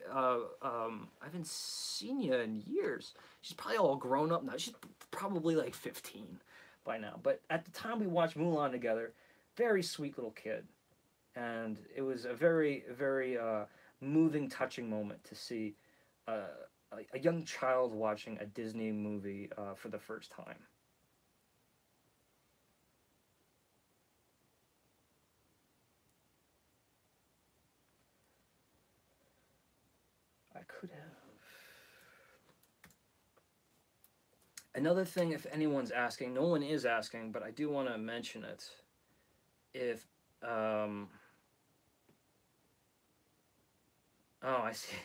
haven't seen you in years. She's probably all grown up now. She's probably like 15 by now. But at the time we watched Mulan together, very sweet little kid, and it was a very, very moving, touching moment to see a young child watching a Disney movie for the first time. I could have. Another thing, if anyone's asking, no one is asking, but I do want to mention it. If, oh, I see.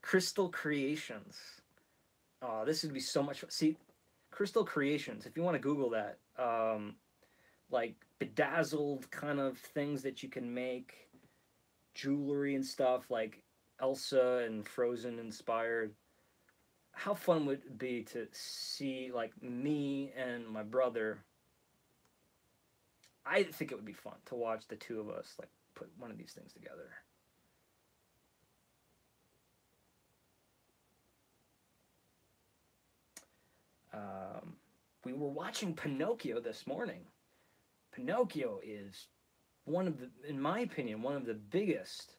Crystal Creations. Oh, this would be so much fun. See, Crystal Creations, if you want to Google that, like bedazzled kind of things that you can make, jewelry and stuff, like Elsa and Frozen inspired. How fun would it be to see like me and my brother? I think it would be fun to watch the two of us like put one of these things together. We were watching Pinocchio this morning. Pinocchio is one of the, in my opinion, one of the biggest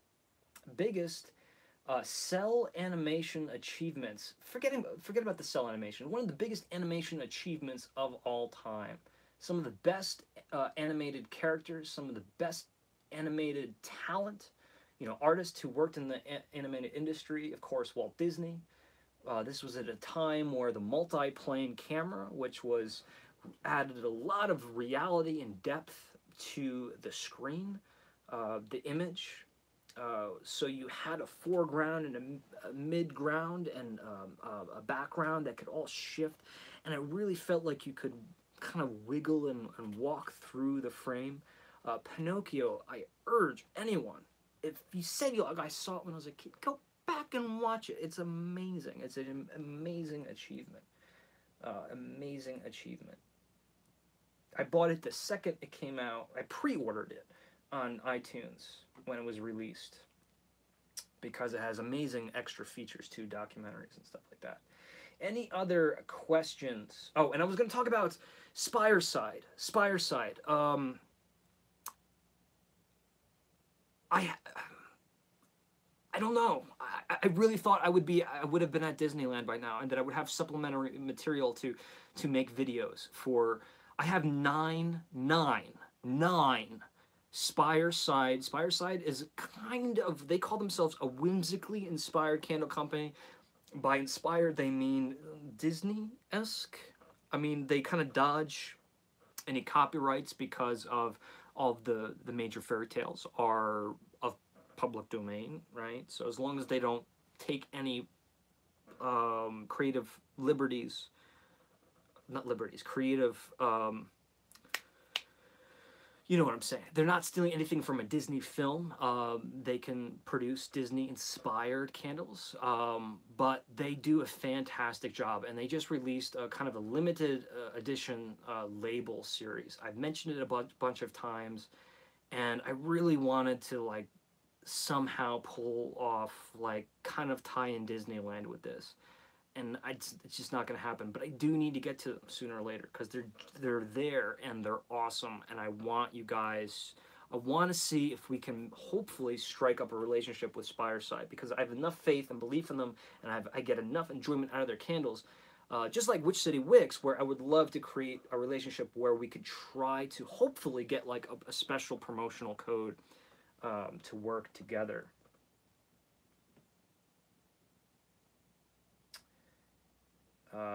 cell animation achievements. Forget about the cell animation. One of the biggest animation achievements of all time. Some of the best animated characters, some of the best animated talent. You know, artists who worked in the animated industry. Of course, Walt Disney. This was at a time where the multi-plane camera, which was added a lot of reality and depth to the screen, the image. So you had a foreground and a mid-ground and a background that could all shift, and it really felt like you could kind of wiggle and walk through the frame. Pinocchio, I urge anyone, if you said I saw it when I was a kid, go back and watch it. It's amazing. It's an amazing achievement. Amazing achievement. I bought it the second it came out. I pre-ordered it on iTunes when it was released because it has amazing extra features too, documentaries and stuff like that. Any other questions? Oh, and I was going to talk about Spireside. Spireside. I don't know. I really thought I would have been at Disneyland by now, and that I would have supplementary material to make videos for. I have nine Spireside. Spireside is kind of, they call themselves a whimsically inspired candle company. By inspired, they mean Disney-esque. I mean, they kind of dodge any copyrights because of all the major fairy tales are of public domain, right? So as long as they don't take any creative liberties, not liberties, creative, you know what I'm saying. They're not stealing anything from a Disney film. They can produce Disney-inspired candles, but they do a fantastic job. And they just released a kind of a limited edition label series. I've mentioned it a bunch of times, and I really wanted to like somehow pull off like kind of tie in Disneyland with this. And it's just not going to happen. But I do need to get to them sooner or later because they're there and they're awesome. And I want you guys. I want to see if we can hopefully strike up a relationship with Spireside because I have enough faith and belief in them, and I get enough enjoyment out of their candles. Just like Witch City Wicks, where I would love to create a relationship where we could try to hopefully get like a special promotional code to work together.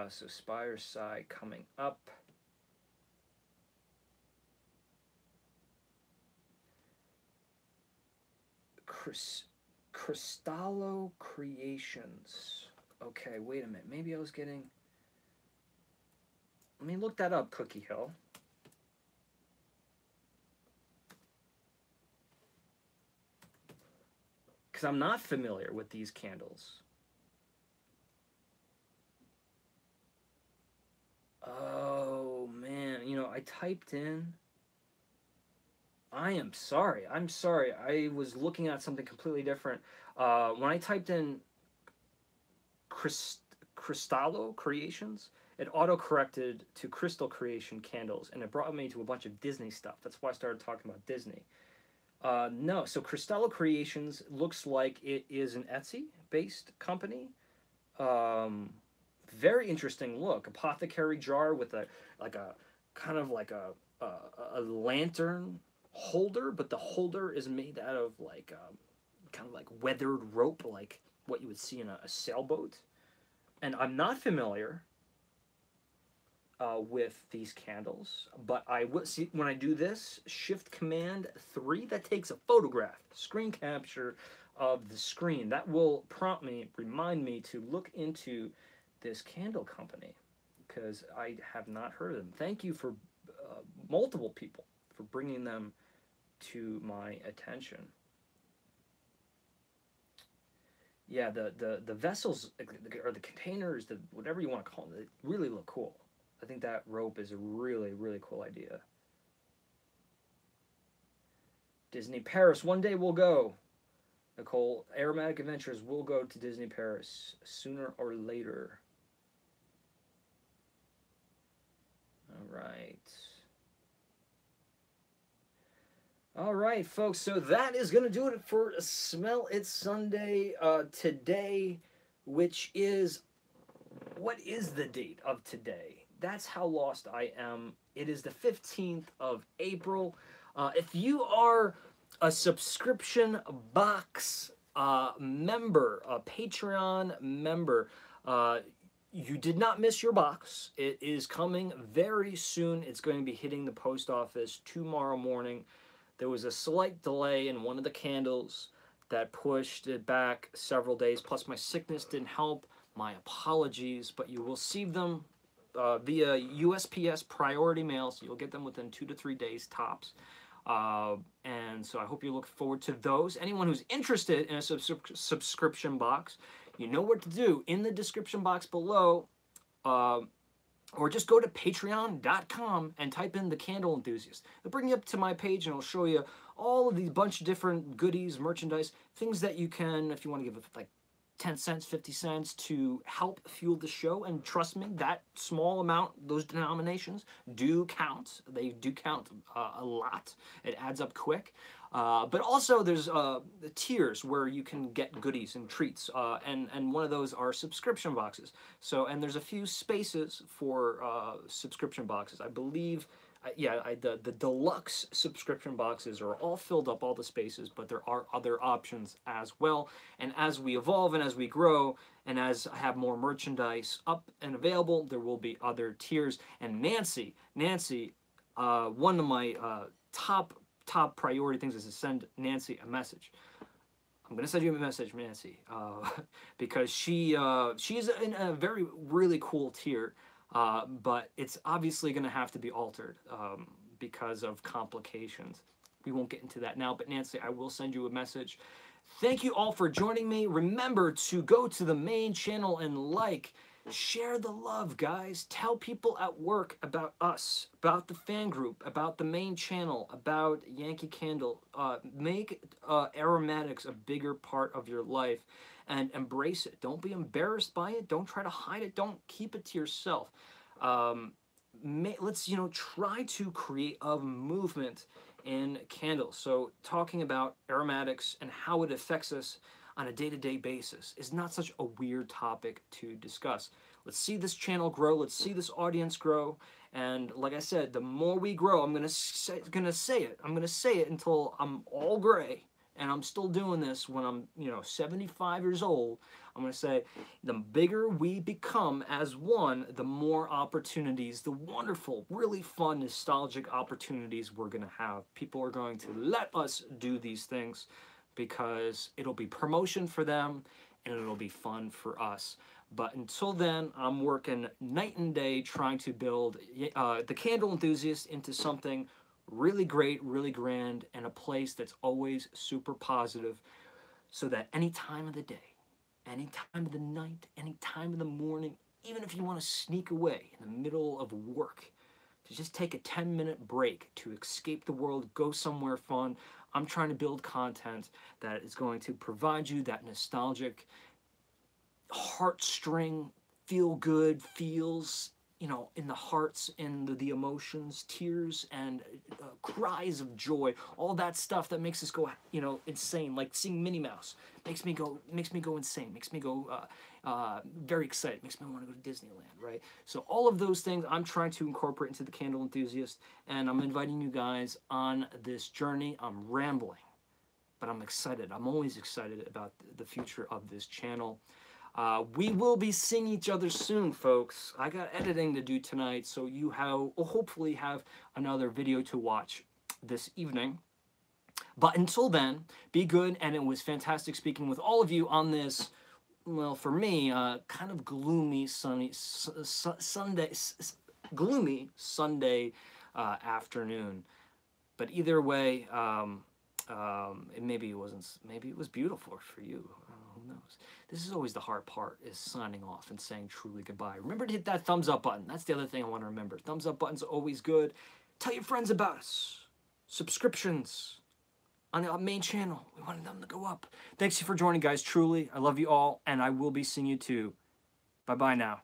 So Spireside coming up. Cristallo Creations. Okay, wait a minute. Maybe I was getting... Let me look that up, Cookie Hill. Because I'm not familiar with these candles. Oh, man. You know, I typed in... I am sorry. I'm sorry. I was looking at something completely different. When I typed in Cristallo Creations, it auto-corrected to Crystal Creation Candles, and it brought me to a bunch of Disney stuff. That's why I started talking about Disney. No, so Cristallo Creations looks like it is an Etsy-based company. Very interesting look. Apothecary jar with a kind of like a lantern holder, but the holder is made out of like kind of like weathered rope, like what you would see in a sailboat. And I'm not familiar with these candles, but I will see when I do this Shift Command 3, that takes a photograph, screen capture of the screen. That will prompt me, remind me to look into this candle company because I have not heard of them. Thank you for multiple people for bringing them to my attention. Yeah, the vessels or the containers, whatever you want to call them, they really look cool. I think that rope is a really, really cool idea. Disney Paris, one day we'll go. Nicole, Aromatic Adventures will go to Disney Paris sooner or later. All right. All right, folks. So that is going to do it for Smell It Sunday today, which is, what is the date of today? That's how lost I am. It is the 15th of April. If you are a subscription box member, a Patreon member, you did not miss your box. It is coming very soon. It's going to be hitting the post office tomorrow morning. There was a slight delay in one of the candles that pushed it back several days. Plus, my sickness didn't help. My apologies, but you will receive them via USPS priority mail, so you'll get them within 2 to 3 days tops. And so I hope you look forward to those. Anyone who's interested in a subscription box, you know what to do. In the description box below, or just go to patreon.com and type in The Candle Enthusiast. It'll bring you up to my page and it'll show you all of these bunch of different goodies, merchandise, things that you can, if you want to give it like 10 cents, 50 cents to help fuel the show. And trust me, that small amount, those denominations do count. They do count a lot. It adds up quick. But also there's the tiers where you can get goodies and treats, and one of those are subscription boxes. So, and there's a few spaces for subscription boxes. I believe, the deluxe subscription boxes are all filled up, all the spaces, but there are other options as well. And as we evolve and as we grow, and as I have more merchandise up and available, there will be other tiers. And Nancy, one of my top priority things is to send Nancy a message. I'm gonna send you a message, Nancy, because she is in a really cool tier, but it's obviously gonna have to be altered because of complications. We won't get into that now, but Nancy, I will send you a message. Thank you all for joining me. Remember to go to the main channel and share the love, guys. Tell people at work about us, about the fan group, about the main channel, about Yankee Candle. Make aromatics a bigger part of your life and embrace it. Don't be embarrassed by it. Don't try to hide it. Don't keep it to yourself. Let's, try to create a movement in candles. So talking about aromatics and how it affects us on a day-to-day basis is not such a weird topic to discuss. Let's see this channel grow. Let's see this audience grow. And like I said, the more we grow, I'm gonna say it. I'm gonna say it until I'm all gray, and I'm still doing this when I'm 75 years old. I'm gonna say the bigger we become as one, the more opportunities, the wonderful, really fun, nostalgic opportunities we're gonna have. People are going to let us do these things, because it'll be promotion for them and it'll be fun for us. But until then, I'm working night and day trying to build the Candle Enthusiast into something really great, really grand, and a place that's always super positive, so that any time of the day, any time of the night, any time of the morning, even if you want to sneak away in the middle of work, to just take a 10-minute break to escape the world, go somewhere fun. I'm trying to build content that is going to provide you that nostalgic, heartstring, feel good feels, in the hearts, in the emotions, tears, and cries of joy. All that stuff that makes us go, insane. Like seeing Minnie Mouse makes me go insane. Makes me go very excited. Makes me want to go to Disneyland, right? So all of those things I'm trying to incorporate into the Candle Enthusiast, and I'm inviting you guys on this journey. I'm rambling, but I'm excited. I'm always excited about the future of this channel. We will be seeing each other soon, folks. I got editing to do tonight, so you will hopefully have another video to watch this evening. But until then, be good, and it was fantastic speaking with all of you on this, well, for me, kind of gloomy gloomy Sunday afternoon. But either way, maybe it was beautiful for you. Who knows? This is always the hard part, is signing off and saying truly goodbye. Remember to hit that thumbs up button. That's the other thing I want to remember. Thumbs up button's always good. Tell your friends about us. Subscriptions on the main channel. We wanted them to go up. Thanks for joining, guys. Truly, I love you all, and I will be seeing you too. Bye-bye now.